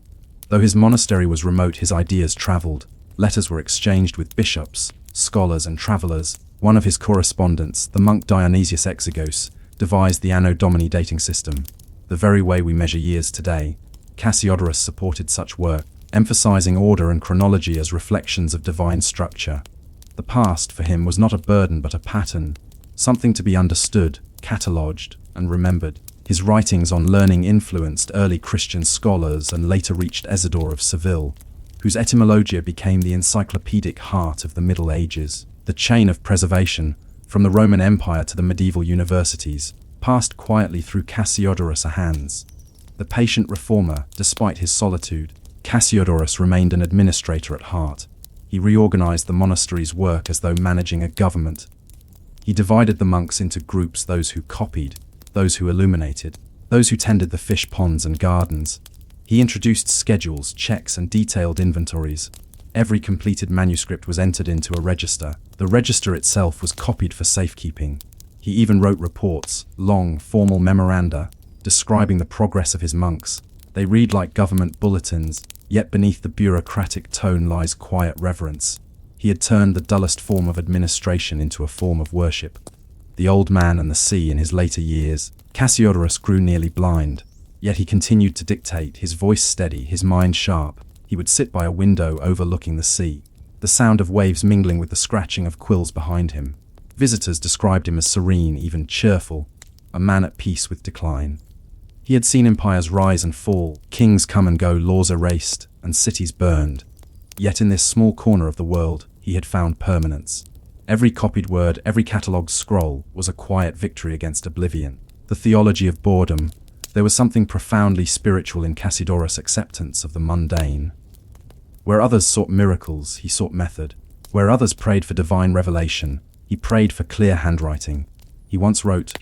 Though his monastery was remote, his ideas traveled. Letters were exchanged with bishops, scholars, and travelers. One of his correspondents, the monk Dionysius Exiguos, devised the Anno Domini dating system, the very way we measure years today. Cassiodorus supported such work, emphasizing order and chronology as reflections of divine structure. The past, for him, was not a burden but a pattern, something to be understood, catalogued, and remembered. His writings on learning influenced early Christian scholars and later reached Isidore of Seville, whose etymologia became the encyclopedic heart of the Middle Ages. The chain of preservation, from the Roman Empire to the medieval universities, passed quietly through Cassiodorus' hands. The patient reformer, despite his solitude, Cassiodorus remained an administrator at heart. He reorganized the monastery's work as though managing a government. He divided the monks into groups: those who copied, those who illuminated, those who tended the fish ponds and gardens. He introduced schedules, checks, and detailed inventories. Every completed manuscript was entered into a register. The register itself was copied for safekeeping. He even wrote reports, long, formal memoranda, describing the progress of his monks. They read like government bulletins, yet beneath the bureaucratic tone lies quiet reverence. He had turned the dullest form of administration into a form of worship. The old man and the sea. In his later years, Cassiodorus grew nearly blind, yet he continued to dictate, his voice steady, his mind sharp. He would sit by a window overlooking the sea, the sound of waves mingling with the scratching of quills behind him. Visitors described him as serene, even cheerful, a man at peace with decline. He had seen empires rise and fall, kings come and go, laws erased, and cities burned. Yet in this small corner of the world, he had found permanence. Every copied word, every catalogued scroll, was a quiet victory against oblivion. The theology of boredom. There was something profoundly spiritual in Cassiodorus' acceptance of the mundane. Where others sought miracles, he sought method. Where others prayed for divine revelation, he prayed for clear handwriting. He once wrote,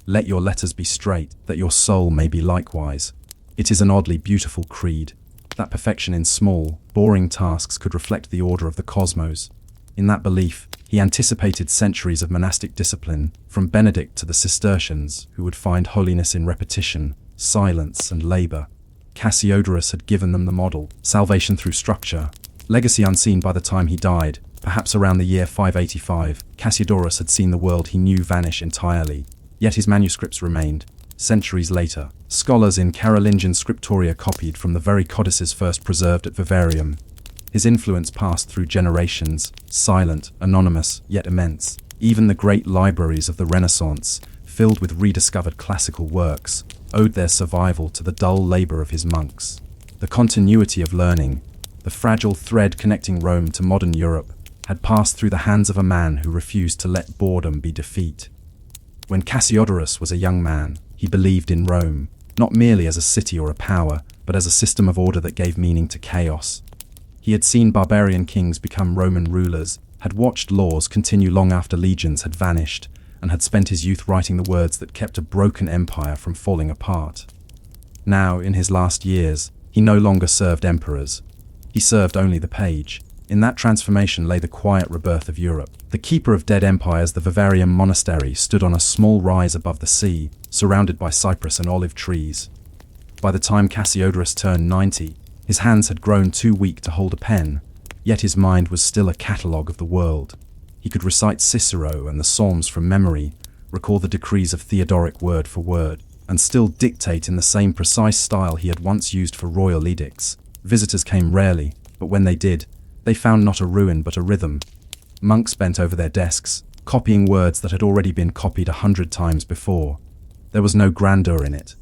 "Let your letters be straight, that your soul may be likewise." It is an oddly beautiful creed. That perfection in small, boring tasks could reflect the order of the cosmos. In that belief, he anticipated centuries of monastic discipline, from Benedict to the Cistercians, who would find holiness in repetition, silence, and labor. Cassiodorus had given them the model, salvation through structure. Legacy unseen by the time he died, perhaps around the year 585, Cassiodorus had seen the world he knew vanish entirely. Yet his manuscripts remained. Centuries later, scholars in Carolingian scriptoria copied from the very codices first preserved at Vivarium. His influence passed through generations, silent, anonymous, yet immense. Even the great libraries of the Renaissance, filled with rediscovered classical works, owed their survival to the dull labor of his monks. The continuity of learning, the fragile thread connecting Rome to modern Europe, had passed through the hands of a man who refused to let boredom be defeat. When Cassiodorus was a young man, he believed in Rome, not merely as a city or a power, but as a system of order that gave meaning to chaos. He had seen barbarian kings become Roman rulers, had watched laws continue long after legions had vanished, and had spent his youth writing the words that kept a broken empire from falling apart. Now, in his last years, he no longer served emperors. He served only the page. In that transformation lay the quiet rebirth of Europe. The keeper of dead empires, the Vivarium monastery, stood on a small rise above the sea, surrounded by cypress and olive trees. By the time Cassiodorus turned 90, his hands had grown too weak to hold a pen, yet his mind was still a catalogue of the world. He could recite Cicero and the Psalms from memory, recall the decrees of Theodoric word for word, and still dictate in the same precise style he had once used for royal edicts. Visitors came rarely, but when they did, they found not a ruin but a rhythm. Monks bent over their desks, copying words that had already been copied 100 times before. There was no grandeur in it.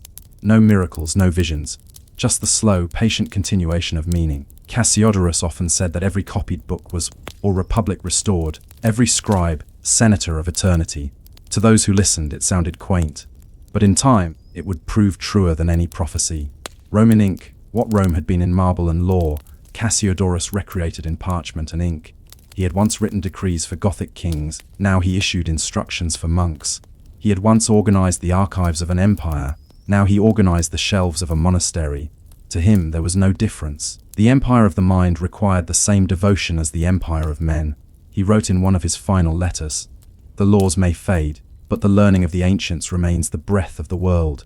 No miracles, no visions. Just the slow, patient continuation of meaning. Cassiodorus often said that every copied book was, or republic restored, every scribe, senator of eternity. To those who listened, it sounded quaint. But in time, it would prove truer than any prophecy. Roman ink, what Rome had been in marble and law, Cassiodorus recreated in parchment and ink. He had once written decrees for Gothic kings, now he issued instructions for monks. He had once organized the archives of an empire, now he organized the shelves of a monastery. To him there was no difference. The empire of the mind required the same devotion as the empire of men. He wrote in one of his final letters, "The laws may fade, but the learning of the ancients remains the breath of the world.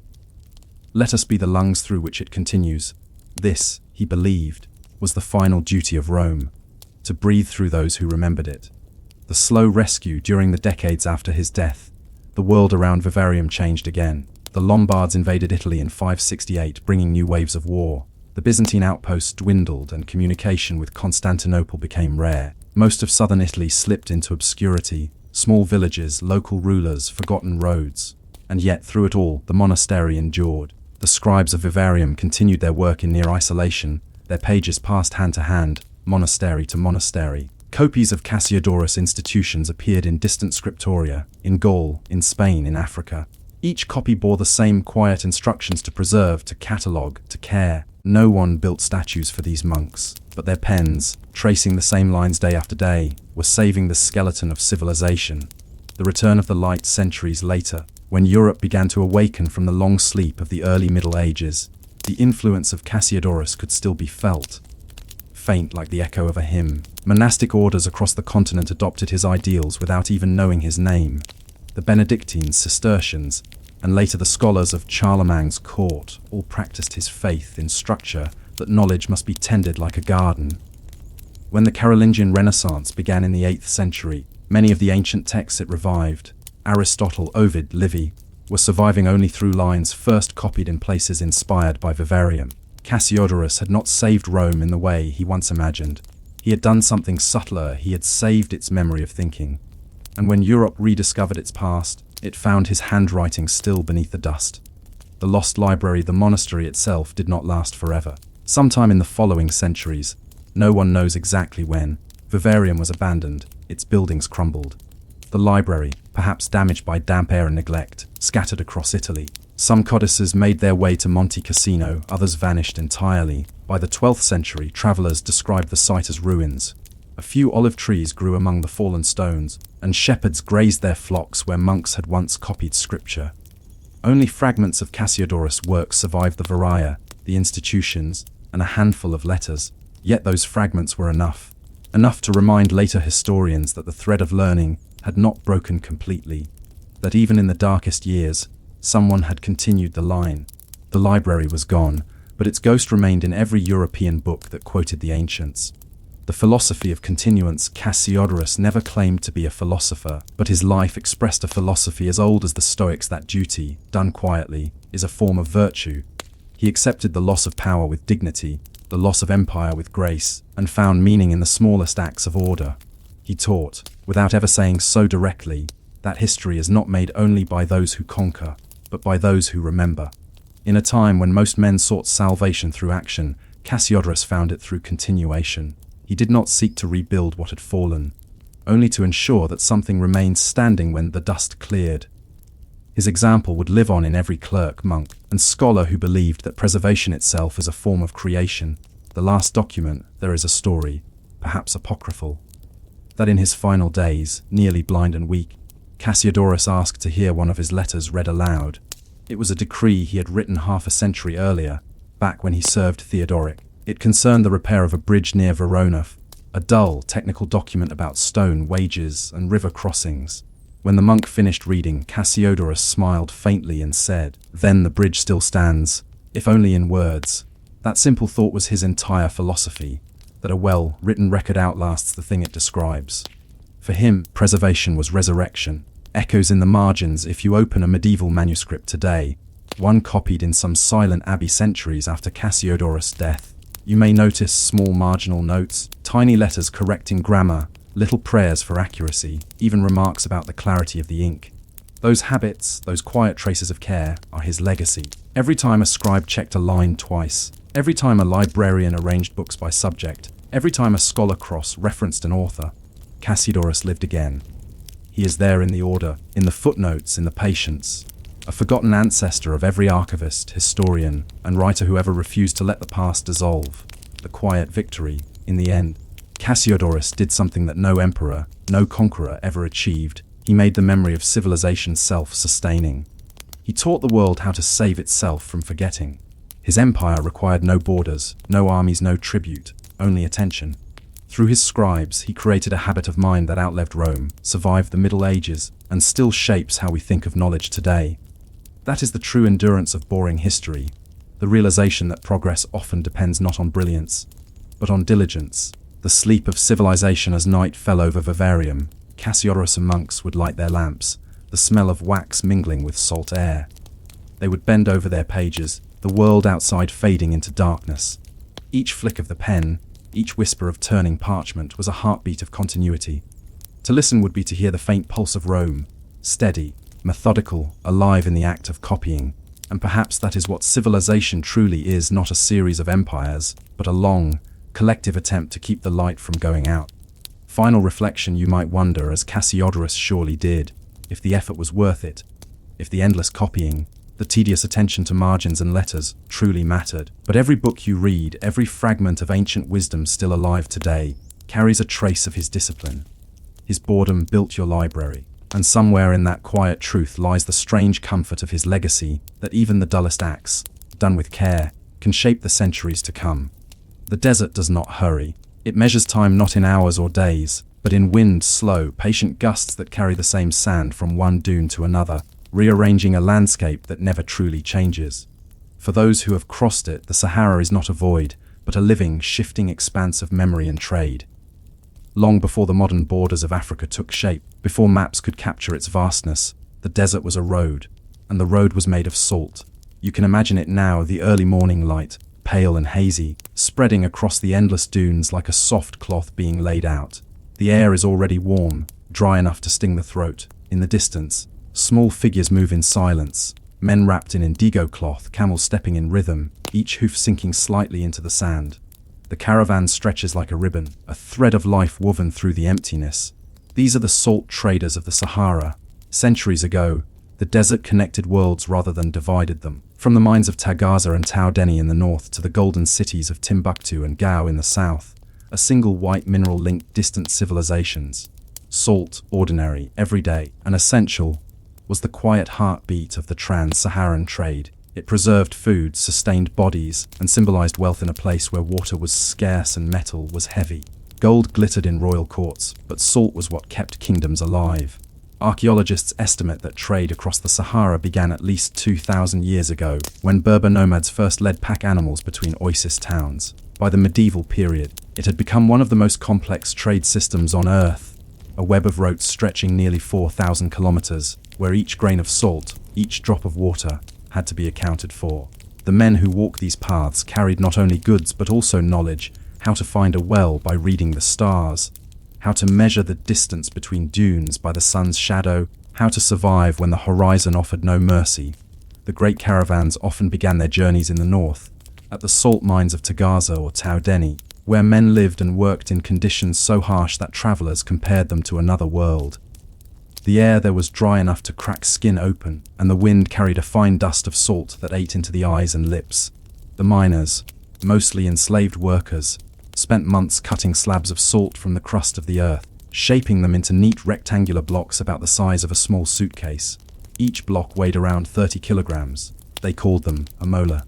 Let us be the lungs through which it continues." This, he believed, was the final duty of Rome, to breathe through those who remembered it. The slow rescue during the decades after his death. The world around Vivarium changed again. The Lombards invaded Italy in 568, bringing new waves of war. The Byzantine outposts dwindled and communication with Constantinople became rare. Most of southern Italy slipped into obscurity. Small villages, local rulers, forgotten roads. And yet, through it all, the monastery endured. The scribes of Vivarium continued their work in near isolation. Their pages passed hand to hand, monastery to monastery. Copies of Cassiodorus' institutions appeared in distant scriptoria, in Gaul, in Spain, in Africa. Each copy bore the same quiet instructions to preserve, to catalogue, to care. No one built statues for these monks, but their pens, tracing the same lines day after day, were saving the skeleton of civilization. The return of the light centuries later, when Europe began to awaken from the long sleep of the early Middle Ages, the influence of Cassiodorus could still be felt. Faint like the echo of a hymn, monastic orders across the continent adopted his ideals without even knowing his name. The Benedictines, Cistercians, and later the scholars of Charlemagne's court all practiced his faith in structure that knowledge must be tended like a garden. When the Carolingian Renaissance began in the 8th century, many of the ancient texts it revived, Aristotle, Ovid, Livy, were surviving only through lines first copied in places inspired by Vivarium. Cassiodorus had not saved Rome in the way he once imagined. He had done something subtler, he had saved its memory of thinking. And when Europe rediscovered its past, it found his handwriting still beneath the dust. The lost library, the monastery itself, did not last forever. Sometime in the following centuries, no one knows exactly when, Vivarium was abandoned, its buildings crumbled. The library, perhaps damaged by damp air and neglect, scattered across Italy. Some codices made their way to Monte Cassino, others vanished entirely. By the 12th century, travelers described the site as ruins. A few olive trees grew among the fallen stones, and shepherds grazed their flocks where monks had once copied scripture. Only fragments of Cassiodorus' works survived the Varia, the institutions, and a handful of letters. Yet those fragments were enough to remind later historians that the thread of learning had not broken completely, that even in the darkest years, someone had continued the line. The library was gone, but its ghost remained in every European book that quoted the ancients. The philosophy of continuance. Cassiodorus never claimed to be a philosopher, but his life expressed a philosophy as old as the Stoics that duty, done quietly, is a form of virtue. He accepted the loss of power with dignity, the loss of empire with grace, and found meaning in the smallest acts of order. He taught, without ever saying so directly, that history is not made only by those who conquer, but by those who remember. In a time when most men sought salvation through action, Cassiodorus found it through continuation. He did not seek to rebuild what had fallen, only to ensure that something remained standing when the dust cleared. His example would live on in every clerk, monk, and scholar who believed that preservation itself is a form of creation. The last document, there is a story, perhaps apocryphal, that in his final days, nearly blind and weak, Cassiodorus asked to hear one of his letters read aloud. It was a decree he had written half a century earlier, back when he served Theodoric. It concerned the repair of a bridge near Verona, a dull, technical document about stone wages and river crossings. When the monk finished reading, Cassiodorus smiled faintly and said, "Then the bridge still stands, if only in words." That simple thought was his entire philosophy, that a well-written record outlasts the thing it describes. For him, preservation was resurrection. Echoes in the margins. If you open a medieval manuscript today, one copied in some silent abbey centuries after Cassiodorus' death, you may notice small marginal notes, tiny letters correcting grammar, little prayers for accuracy, even remarks about the clarity of the ink. Those habits, those quiet traces of care, are his legacy. Every time a scribe checked a line twice, every time a librarian arranged books by subject, every time a scholar cross-referenced an author, Cassiodorus lived again. He is there in the order, in the footnotes, in the patience, a forgotten ancestor of every archivist, historian, and writer who ever refused to let the past dissolve. The quiet victory, in the end. Cassiodorus did something that no emperor, no conqueror ever achieved. He made the memory of civilization self-sustaining. He taught the world how to save itself from forgetting. His empire required no borders, no armies, no tribute, only attention. Through his scribes, he created a habit of mind that outlived Rome, survived the Middle Ages, and still shapes how we think of knowledge today. That is the true endurance of boring history, the realization that progress often depends not on brilliance, but on diligence. The sleep of civilization as night fell over Vivarium, Cassiodorus and monks would light their lamps, the smell of wax mingling with salt air. They would bend over their pages, the world outside fading into darkness. Each flick of the pen, each whisper of turning parchment was a heartbeat of continuity. To listen would be to hear the faint pulse of Rome, steady, methodical, alive in the act of copying. And perhaps that is what civilization truly is, not a series of empires, but a long, collective attempt to keep the light from going out. Final reflection: you might wonder, as Cassiodorus surely did, if the effort was worth it, if the endless copying, the tedious attention to margins and letters truly mattered. But every book you read, every fragment of ancient wisdom still alive today, carries a trace of his discipline. His boredom built your library, and somewhere in that quiet truth lies the strange comfort of his legacy, that even the dullest acts, done with care, can shape the centuries to come. The desert does not hurry. It measures time not in hours or days, but in wind, slow, patient gusts that carry the same sand from one dune to another, rearranging a landscape that never truly changes. For those who have crossed it, the Sahara is not a void, but a living, shifting expanse of memory and trade. Long before the modern borders of Africa took shape, before maps could capture its vastness, the desert was a road, and the road was made of salt. You can imagine it now, the early morning light, pale and hazy, spreading across the endless dunes like a soft cloth being laid out. The air is already warm, dry enough to sting the throat. In the distance, small figures move in silence, men wrapped in indigo cloth, camels stepping in rhythm, each hoof sinking slightly into the sand. The caravan stretches like a ribbon, a thread of life woven through the emptiness. These are the salt traders of the Sahara. Centuries ago, the desert connected worlds rather than divided them. From the mines of Tagaza and Tau Deni in the north to the golden cities of Timbuktu and Gao in the south, a single white mineral linked distant civilizations. Salt, ordinary, everyday, and essential, was the quiet heartbeat of the trans-Saharan trade. It preserved food, sustained bodies, and symbolized wealth in a place where water was scarce and metal was heavy. Gold glittered in royal courts, but salt was what kept kingdoms alive. Archaeologists estimate that trade across the Sahara began at least 2,000 years ago, when Berber nomads first led pack animals between oasis towns. By the medieval period, it had become one of the most complex trade systems on Earth, a web of routes stretching nearly 4,000 kilometers, where each grain of salt, each drop of water, had to be accounted for. The men who walked these paths carried not only goods but also knowledge, how to find a well by reading the stars, how to measure the distance between dunes by the sun's shadow, how to survive when the horizon offered no mercy. The great caravans often began their journeys in the north, at the salt mines of Tagaza or Tau Deni, where men lived and worked in conditions so harsh that travelers compared them to another world. The air there was dry enough to crack skin open, and the wind carried a fine dust of salt that ate into the eyes and lips. The miners, mostly enslaved workers, spent months cutting slabs of salt from the crust of the earth, shaping them into neat rectangular blocks about the size of a small suitcase. Each block weighed around 30 kilograms. They called them a mola.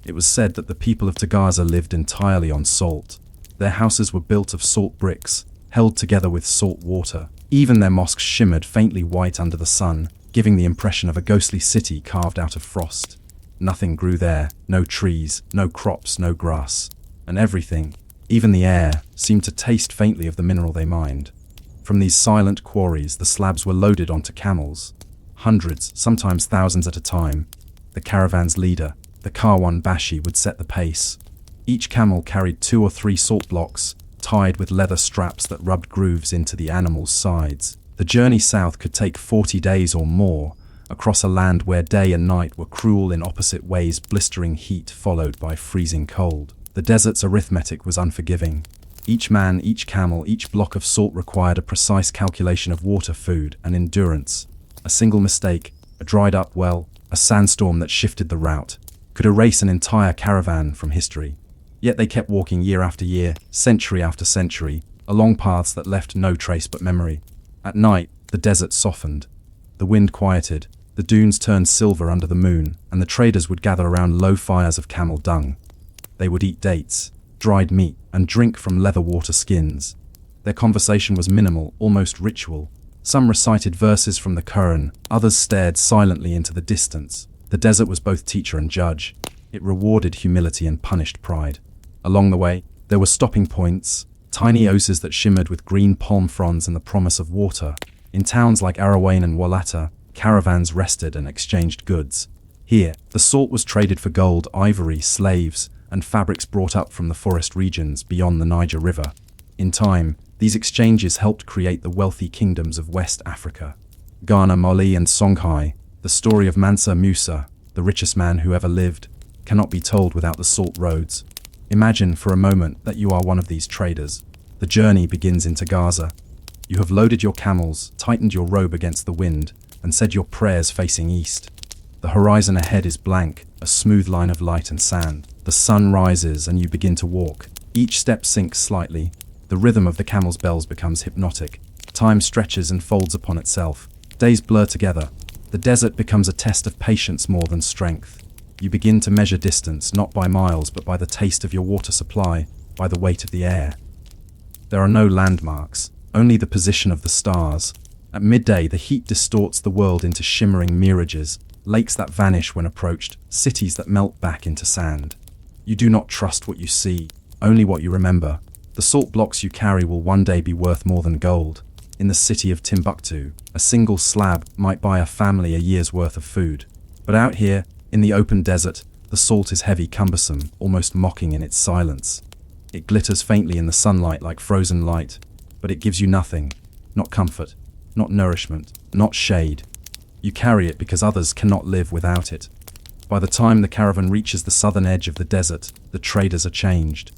It was said that the people of Tagaza lived entirely on salt. Their houses were built of salt bricks, held together with salt water. Even their mosques shimmered faintly white under the sun, giving the impression of a ghostly city carved out of frost. Nothing grew there, no trees, no crops, no grass. And everything, even the air, seemed to taste faintly of the mineral they mined. From these silent quarries, the slabs were loaded onto camels. Hundreds, sometimes thousands at a time. The caravan's leader, the Karwan Bashi, would set the pace. Each camel carried 2 or 3 salt blocks, tied with leather straps that rubbed grooves into the animal's sides. The journey south could take 40 days or more, across a land where day and night were cruel in opposite ways, blistering heat followed by freezing cold. The desert's arithmetic was unforgiving. Each man, each camel, each block of salt required a precise calculation of water, food, and endurance. A single mistake, a dried-up well, a sandstorm that shifted the route, could erase an entire caravan from history. Yet they kept walking year after year, century after century, along paths that left no trace but memory. At night, the desert softened. The wind quieted, the dunes turned silver under the moon, and the traders would gather around low fires of camel dung. They would eat dates, dried meat, and drink from leather water skins. Their conversation was minimal, almost ritual. Some recited verses from the Quran, others stared silently into the distance. The desert was both teacher and judge. It rewarded humility and punished pride. Along the way, there were stopping points, tiny oases that shimmered with green palm fronds and the promise of water. In towns like Arawain and Wallata, caravans rested and exchanged goods. Here, the salt was traded for gold, ivory, slaves, and fabrics brought up from the forest regions beyond the Niger River. In time, these exchanges helped create the wealthy kingdoms of West Africa. Ghana, Mali, and Songhai, the story of Mansa Musa, the richest man who ever lived, cannot be told without the salt roads. Imagine for a moment that you are one of these traders. The journey begins into Gaza. You have loaded your camels, tightened your robe against the wind, and said your prayers facing east. The horizon ahead is blank, a smooth line of light and sand. The sun rises and you begin to walk. Each step sinks slightly. The rhythm of the camel's bells becomes hypnotic. Time stretches and folds upon itself. Days blur together. The desert becomes a test of patience more than strength. You begin to measure distance, not by miles, but by the taste of your water supply, by the weight of the air. There are no landmarks, only the position of the stars. At midday, the heat distorts the world into shimmering mirages, lakes that vanish when approached, cities that melt back into sand. You do not trust what you see, only what you remember. The salt blocks you carry will one day be worth more than gold. In the city of Timbuktu, a single slab might buy a family a year's worth of food. But out here, in the open desert, the salt is heavy, cumbersome, almost mocking in its silence. It glitters faintly in the sunlight like frozen light, but it gives you nothing, not comfort, not nourishment, not shade. You carry it because others cannot live without it. By the time the caravan reaches the southern edge of the desert, the traders are changed.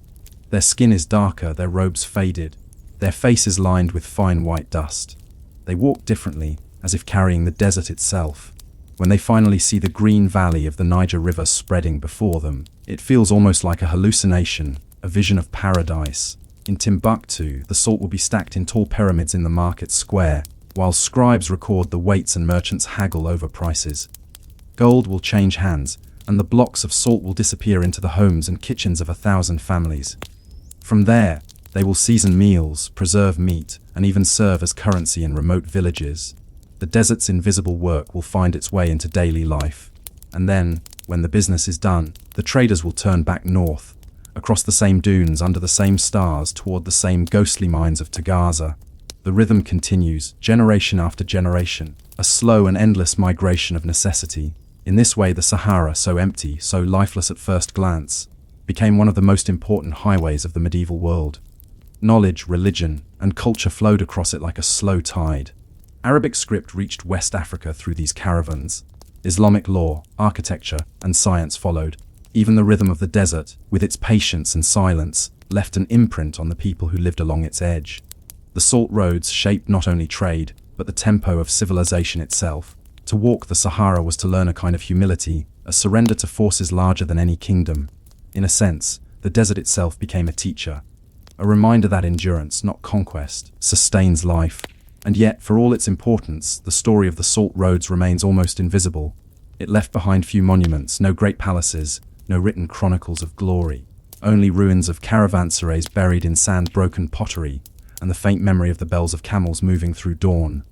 Their skin is darker, their robes faded, their faces lined with fine white dust. They walk differently, as if carrying the desert itself. When they finally see the green valley of the Niger River spreading before them, it feels almost like a hallucination, a vision of paradise. In Timbuktu, the salt will be stacked in tall pyramids in the market square, while scribes record the weights and merchants haggle over prices. Gold will change hands, and the blocks of salt will disappear into the homes and kitchens of 1,000 families. From there, they will season meals, preserve meat, and even serve as currency in remote villages. The desert's invisible work will find its way into daily life. And then, when the business is done, the traders will turn back north, across the same dunes, under the same stars, toward the same ghostly mines of Tagaza. The rhythm continues, generation after generation, a slow and endless migration of necessity. In this way, the Sahara, so empty, so lifeless at first glance, became one of the most important highways of the medieval world. Knowledge, religion, and culture flowed across it like a slow tide. Arabic script reached West Africa through these caravans. Islamic law, architecture, and science followed. Even the rhythm of the desert, with its patience and silence, left an imprint on the people who lived along its edge. The salt roads shaped not only trade, but the tempo of civilization itself. To walk the Sahara was to learn a kind of humility, a surrender to forces larger than any kingdom. In a sense, the desert itself became a teacher, a reminder that endurance, not conquest, sustains life. And yet, for all its importance, the story of the salt roads remains almost invisible. It left behind few monuments, no great palaces, no written chronicles of glory, only ruins of caravanserais buried in sand-broken pottery, and the faint memory of the bells of camels moving through dawn.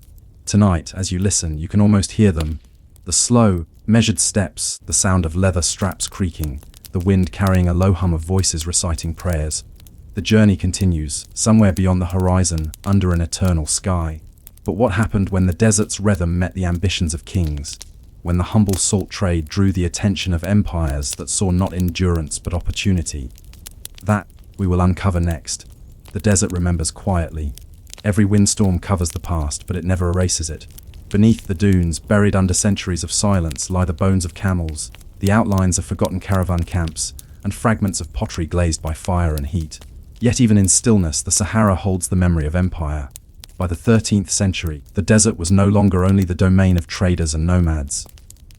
Tonight, as you listen, you can almost hear them. The slow, measured steps, the sound of leather straps creaking, the wind carrying a low hum of voices reciting prayers. The journey continues, somewhere beyond the horizon, under an eternal sky. But what happened when the desert's rhythm met the ambitions of kings? When the humble salt trade drew the attention of empires that saw not endurance but opportunity? That we will uncover next. The desert remembers quietly. Every windstorm covers the past, but it never erases it. Beneath the dunes, buried under centuries of silence, lie the bones of camels, the outlines of forgotten caravan camps, and fragments of pottery glazed by fire and heat. Yet even in stillness, the Sahara holds the memory of empire. By the 13th century, the desert was no longer only the domain of traders and nomads.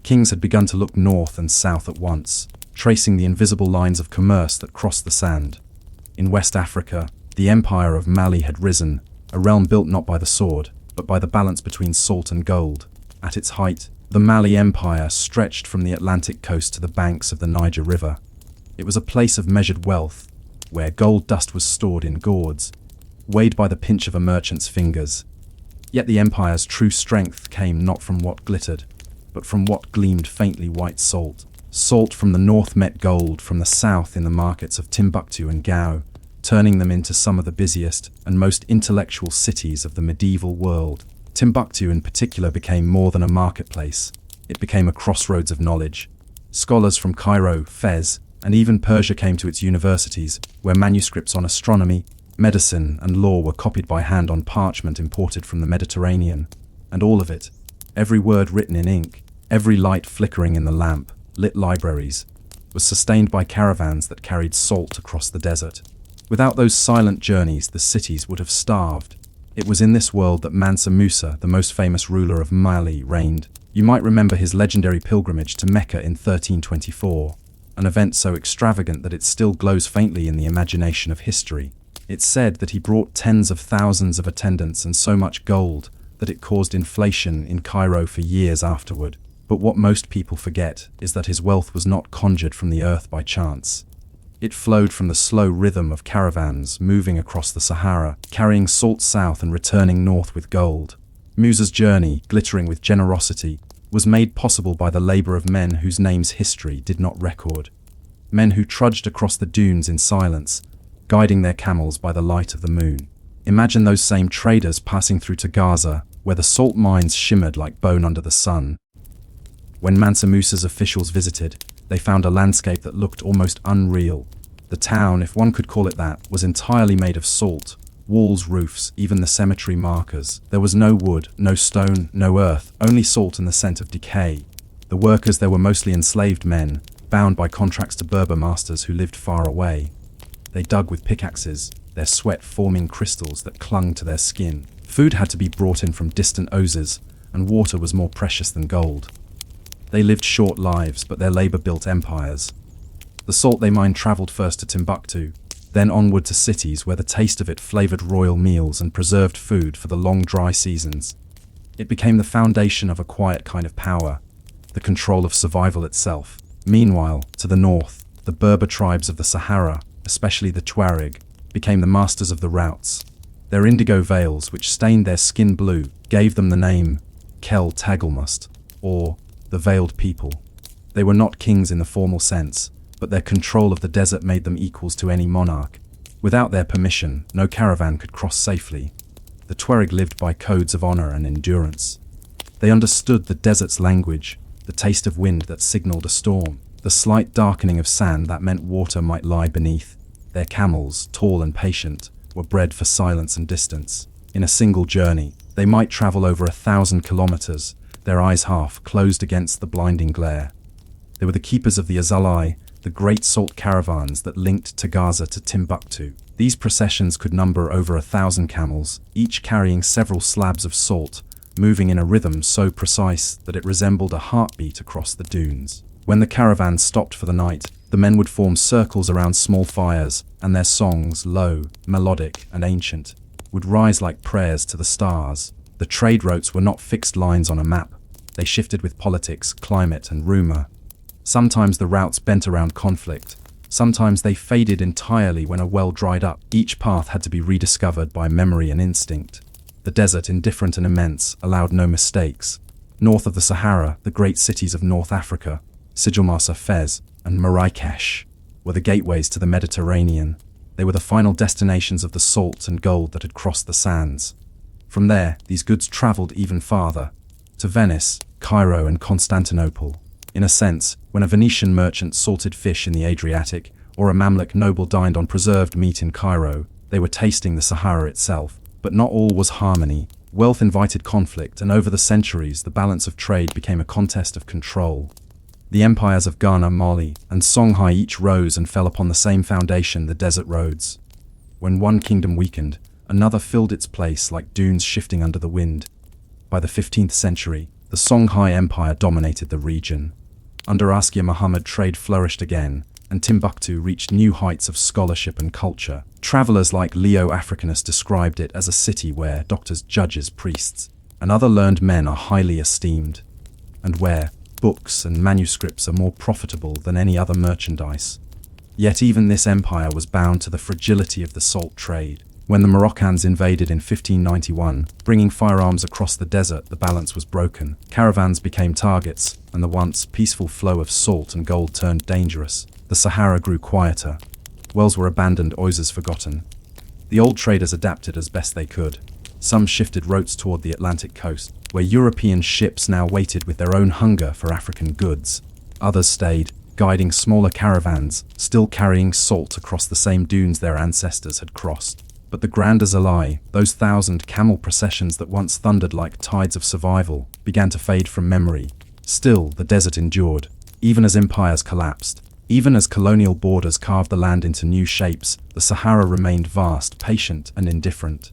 Kings had begun to look north and south at once, tracing the invisible lines of commerce that crossed the sand. In West Africa, the empire of Mali had risen, a realm built not by the sword, but by the balance between salt and gold. At its height, the Mali Empire stretched from the Atlantic coast to the banks of the Niger River. It was a place of measured wealth, where gold dust was stored in gourds, weighed by the pinch of a merchant's fingers. Yet the empire's true strength came not from what glittered, but from what gleamed faintly white salt. Salt from the north met gold from the south in the markets of Timbuktu and Gao, turning them into some of the busiest and most intellectual cities of the medieval world. Timbuktu in particular became more than a marketplace. It became a crossroads of knowledge. Scholars from Cairo, Fez, and even Persia came to its universities, where manuscripts on astronomy, medicine, and law were copied by hand on parchment imported from the Mediterranean. And all of it, every word written in ink, every light flickering in the lamp, lit libraries, was sustained by caravans that carried salt across the desert. Without those silent journeys, the cities would have starved. It was in this world that Mansa Musa, the most famous ruler of Mali, reigned. You might remember his legendary pilgrimage to Mecca in 1324, an event so extravagant that it still glows faintly in the imagination of history. It's said that he brought tens of thousands of attendants and so much gold that it caused inflation in Cairo for years afterward. But what most people forget is that his wealth was not conjured from the earth by chance. It flowed from the slow rhythm of caravans moving across the Sahara, carrying salt south and returning north with gold. Musa's journey, glittering with generosity, was made possible by the labor of men whose names history did not record. Men who trudged across the dunes in silence, guiding their camels by the light of the moon. Imagine those same traders passing through to Gaza, where the salt mines shimmered like bone under the sun. When Mansa Musa's officials visited, they found a landscape that looked almost unreal. The town, if one could call it that, was entirely made of salt. Walls, roofs, even the cemetery markers. There was no wood, no stone, no earth, only salt and the scent of decay. The workers there were mostly enslaved men, bound by contracts to Berber masters who lived far away. They dug with pickaxes, their sweat forming crystals that clung to their skin. Food had to be brought in from distant oases, and water was more precious than gold. They lived short lives, but their labor built empires. The salt they mined traveled first to Timbuktu, then onward to cities where the taste of it flavored royal meals and preserved food for the long dry seasons. It became the foundation of a quiet kind of power, the control of survival itself. Meanwhile, to the north, the Berber tribes of the Sahara, especially the Tuareg, became the masters of the routes. Their indigo veils, which stained their skin blue, gave them the name Kel Tagelmust, or the Veiled People. They were not kings in the formal sense, but their control of the desert made them equals to any monarch. Without their permission, no caravan could cross safely. The Tuareg lived by codes of honor and endurance. They understood the desert's language, the taste of wind that signaled a storm, the slight darkening of sand that meant water might lie beneath. Their camels, tall and patient, were bred for silence and distance. In a single journey, they might travel over 1,000 kilometers, their eyes half closed against the blinding glare. They were the keepers of the Azalai, the great salt caravans that linked Tagaza to Timbuktu. These processions could number over 1,000 camels, each carrying several slabs of salt, moving in a rhythm so precise that it resembled a heartbeat across the dunes. When the caravan stopped for the night, the men would form circles around small fires, and their songs, low, melodic, and ancient, would rise like prayers to the stars. The trade routes were not fixed lines on a map. They shifted with politics, climate, and rumor. Sometimes the routes bent around conflict. Sometimes they faded entirely when a well dried up. Each path had to be rediscovered by memory and instinct. The desert, indifferent and immense, allowed no mistakes. North of the Sahara, the great cities of North Africa, Sijilmasa, Fez, and Marrakesh, were the gateways to the Mediterranean. They were the final destinations of the salt and gold that had crossed the sands. From there, these goods traveled even farther, to Venice, Cairo, and Constantinople. In a sense, when a Venetian merchant salted fish in the Adriatic, or a Mamluk noble dined on preserved meat in Cairo, they were tasting the Sahara itself. But not all was harmony. Wealth invited conflict, and over the centuries, the balance of trade became a contest of control. The empires of Ghana, Mali, and Songhai each rose and fell upon the same foundation, the desert roads. When one kingdom weakened, another filled its place like dunes shifting under the wind. By the 15th century, the Songhai Empire dominated the region. Under Askia Muhammad, trade flourished again, and Timbuktu reached new heights of scholarship and culture. Travelers like Leo Africanus described it as a city where doctors, judges, priests, and other learned men are highly esteemed, and where books and manuscripts are more profitable than any other merchandise. Yet even this empire was bound to the fragility of the salt trade. When the Moroccans invaded in 1591, bringing firearms across the desert, the balance was broken. Caravans became targets, and the once peaceful flow of salt and gold turned dangerous. The Sahara grew quieter. Wells were abandoned, oases forgotten. The old traders adapted as best they could. Some shifted routes toward the Atlantic coast, where European ships now waited with their own hunger for African goods. Others stayed, guiding smaller caravans, still carrying salt across the same dunes their ancestors had crossed. But the Grand Azalai, those 1,000 camel processions that once thundered like tides of survival, began to fade from memory. Still, the desert endured, even as empires collapsed. Even as colonial borders carved the land into new shapes, the Sahara remained vast, patient, and indifferent.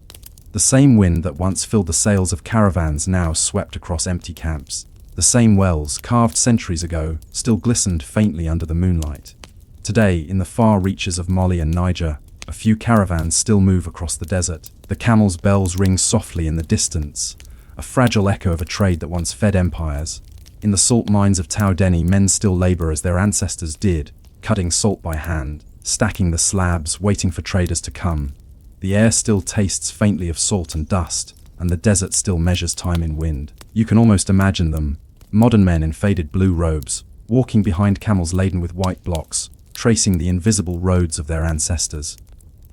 The same wind that once filled the sails of caravans now swept across empty camps. The same wells, carved centuries ago, still glistened faintly under the moonlight. Today, in the far reaches of Mali and Niger, a few caravans still move across the desert. The camels' bells ring softly in the distance, a fragile echo of a trade that once fed empires. In the salt mines of Tau Deni, men still labor as their ancestors did, cutting salt by hand, stacking the slabs, waiting for traders to come. The air still tastes faintly of salt and dust, and the desert still measures time in wind. You can almost imagine them, modern men in faded blue robes, walking behind camels laden with white blocks, tracing the invisible roads of their ancestors.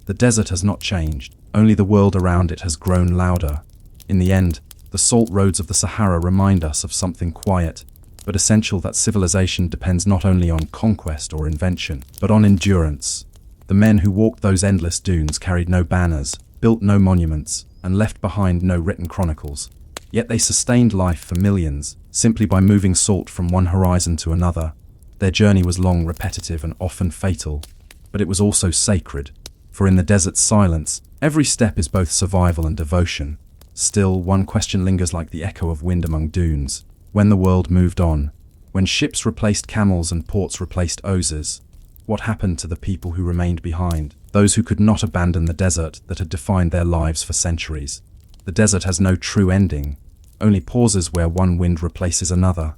The desert has not changed, only the world around it has grown louder. In the end, the salt roads of the Sahara remind us of something quiet, but essential, that civilization depends not only on conquest or invention, but on endurance. The men who walked those endless dunes carried no banners, built no monuments, and left behind no written chronicles. Yet they sustained life for millions, simply by moving salt from one horizon to another. Their journey was long, repetitive, and often fatal, but it was also sacred. For in the desert's silence, every step is both survival and devotion. Still, one question lingers like the echo of wind among dunes. When the world moved on, when ships replaced camels and ports replaced oases, what happened to the people who remained behind, those who could not abandon the desert that had defined their lives for centuries? The desert has no true ending, only pauses where one wind replaces another.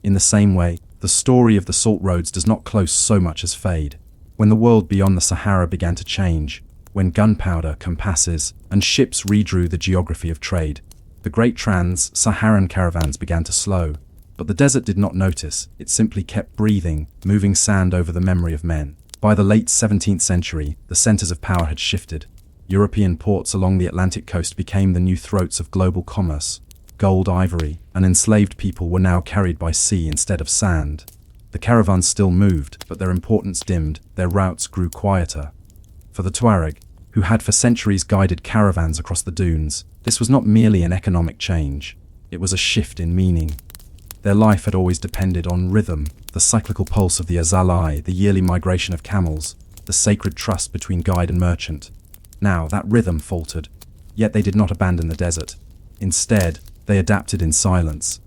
In the same way, the story of the salt roads does not close so much as fade. When the world beyond the Sahara began to change, when gunpowder, compasses, and ships redrew the geography of trade, the great trans-Saharan caravans began to slow. But the desert did not notice, it simply kept breathing, moving sand over the memory of men. By the late 17th century, the centers of power had shifted. European ports along the Atlantic coast became the new throats of global commerce. Gold, ivory, and enslaved people were now carried by sea instead of sand. The caravans still moved, but their importance dimmed, their routes grew quieter. For the Tuareg, who had for centuries guided caravans across the dunes, this was not merely an economic change, it was a shift in meaning. Their life had always depended on rhythm, the cyclical pulse of the Azalai, the yearly migration of camels, the sacred trust between guide and merchant. Now, that rhythm faltered, yet they did not abandon the desert. Instead, they adapted in silence.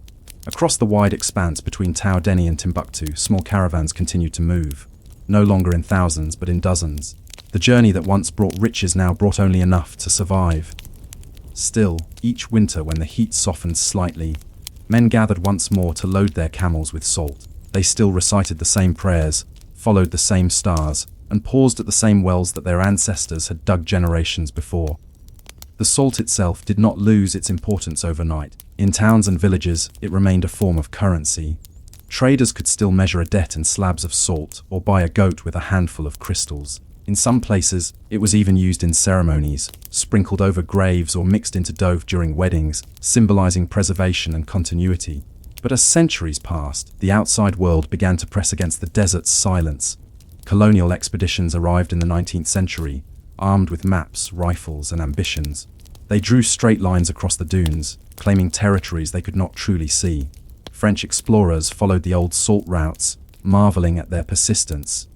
Across the wide expanse between Tau Deni and Timbuktu, small caravans continued to move, no longer in thousands but in dozens. The journey that once brought riches now brought only enough to survive. Still, each winter when the heat softened slightly, men gathered once more to load their camels with salt. They still recited the same prayers, followed the same stars, and paused at the same wells that their ancestors had dug generations before. The salt itself did not lose its importance overnight. In towns and villages, it remained a form of currency. Traders could still measure a debt in slabs of salt or buy a goat with a handful of crystals. In some places, it was even used in ceremonies, sprinkled over graves or mixed into dough during weddings, symbolizing preservation and continuity. But as centuries passed, the outside world began to press against the desert's silence. Colonial expeditions arrived in the 19th century, armed with maps, rifles, and ambitions. They drew straight lines across the dunes, claiming territories they could not truly see. French explorers followed the old salt routes, marveling at their persistence.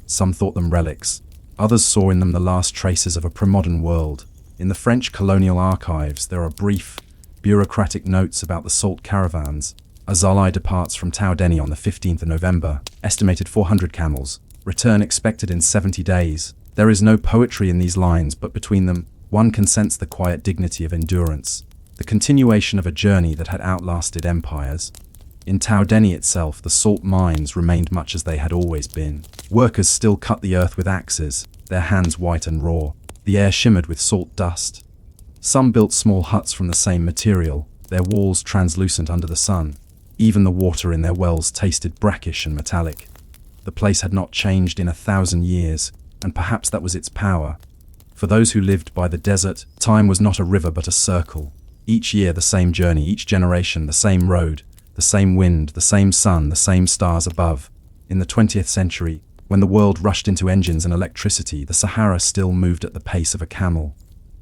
Some thought them relics. Others saw in them the last traces of a pre-modern world. In the French colonial archives, there are brief, bureaucratic notes about the salt caravans. Azalai departs from Tau Deni on the 15th of November, estimated 400 camels. Return expected in 70 days. There is no poetry in these lines, but between them, one can sense the quiet dignity of endurance, the continuation of a journey that had outlasted empires. In Tau Deni itself, the salt mines remained much as they had always been. Workers still cut the earth with axes, their hands white and raw. The air shimmered with salt dust. Some built small huts from the same material, their walls translucent under the sun. Even the water in their wells tasted brackish and metallic. The place had not changed in 1,000 years, and perhaps that was its power. For those who lived by the desert, time was not a river but a circle. Each year the same journey, each generation the same road, the same wind, the same sun, the same stars above. In the 20th century, when the world rushed into engines and electricity, the Sahara still moved at the pace of a camel.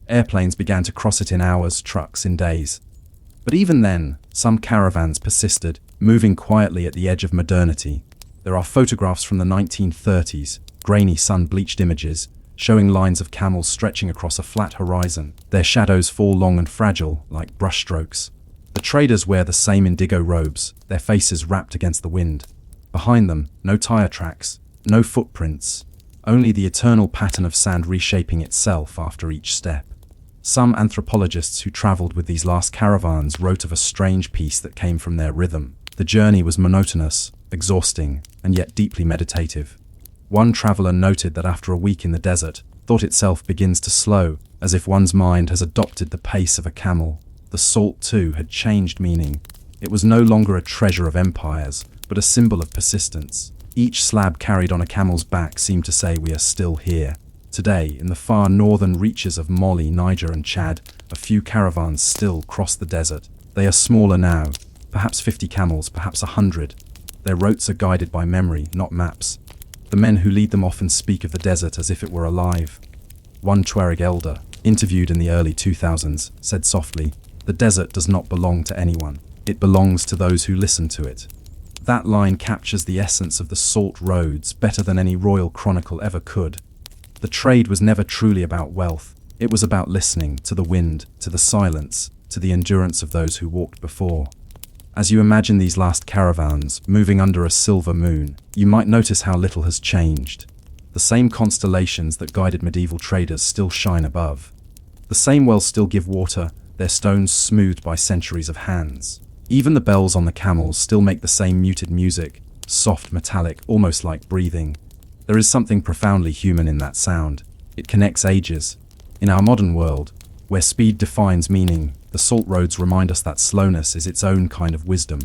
Airplanes began to cross it in hours, trucks in days. But even then, some caravans persisted, moving quietly at the edge of modernity. There are photographs from the 1930s, grainy sun-bleached images, showing lines of camels stretching across a flat horizon. Their shadows fall long and fragile, like brushstrokes. The traders wear the same indigo robes, their faces wrapped against the wind. Behind them, no tire tracks, no footprints, only the eternal pattern of sand reshaping itself after each step. Some anthropologists who traveled with these last caravans wrote of a strange peace that came from their rhythm. The journey was monotonous, exhausting, and yet deeply meditative. One traveler noted that after a week in the desert, thought itself begins to slow, as if one's mind has adopted the pace of a camel. The salt, too, had changed meaning. It was no longer a treasure of empires, but a symbol of persistence. Each slab carried on a camel's back seemed to say, "We are still here." Today, in the far northern reaches of Mali, Niger, and Chad, a few caravans still cross the desert. They are smaller now, perhaps 50 camels, perhaps 100. Their routes are guided by memory, not maps. The men who lead them often speak of the desert as if it were alive. One Tuareg elder, interviewed in the early 2000s, said softly, "The desert does not belong to anyone. It belongs to those who listen to it." That line captures the essence of the salt roads better than any royal chronicle ever could. The trade was never truly about wealth. It was about listening to the wind, to the silence, to the endurance of those who walked before. As you imagine these last caravans moving under a silver moon, you might notice how little has changed. The same constellations that guided medieval traders still shine above. The same wells still give water, their stones smoothed by centuries of hands. Even the bells on the camels still make the same muted music, soft, metallic, almost like breathing. There is something profoundly human in that sound. It connects ages. In our modern world, where speed defines meaning, the salt roads remind us that slowness is its own kind of wisdom.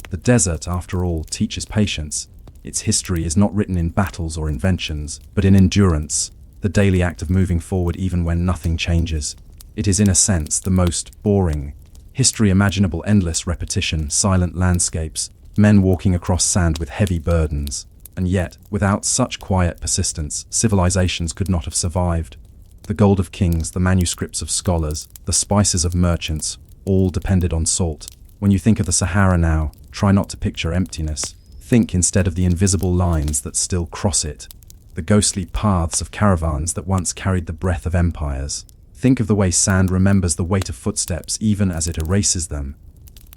The desert, after all, teaches patience. Its history is not written in battles or inventions, but in endurance, the daily act of moving forward even when nothing changes. It is, in a sense, the most boring history imaginable: endless repetition, silent landscapes, men walking across sand with heavy burdens. And yet, without such quiet persistence, civilizations could not have survived. The gold of kings, the manuscripts of scholars, the spices of merchants, all depended on salt. When you think of the Sahara now, Try not to picture emptiness. Think instead of the invisible lines that still cross it, the ghostly paths of caravans that once carried the breath of empires. Think of the way sand remembers the weight of footsteps even as it erases them.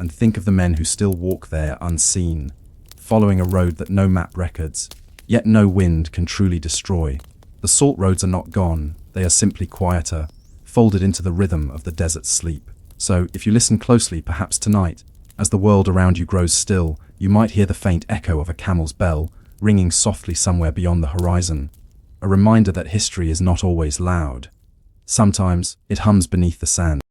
And think of the men who still walk there unseen, following a road that no map records, yet no wind can truly destroy. The salt roads are not gone, they are simply quieter, folded into the rhythm of the desert's sleep. So, if you listen closely, perhaps tonight, as the world around you grows still, you might hear the faint echo of a camel's bell, ringing softly somewhere beyond the horizon. A reminder that history is not always loud. Sometimes, it hums beneath the sand.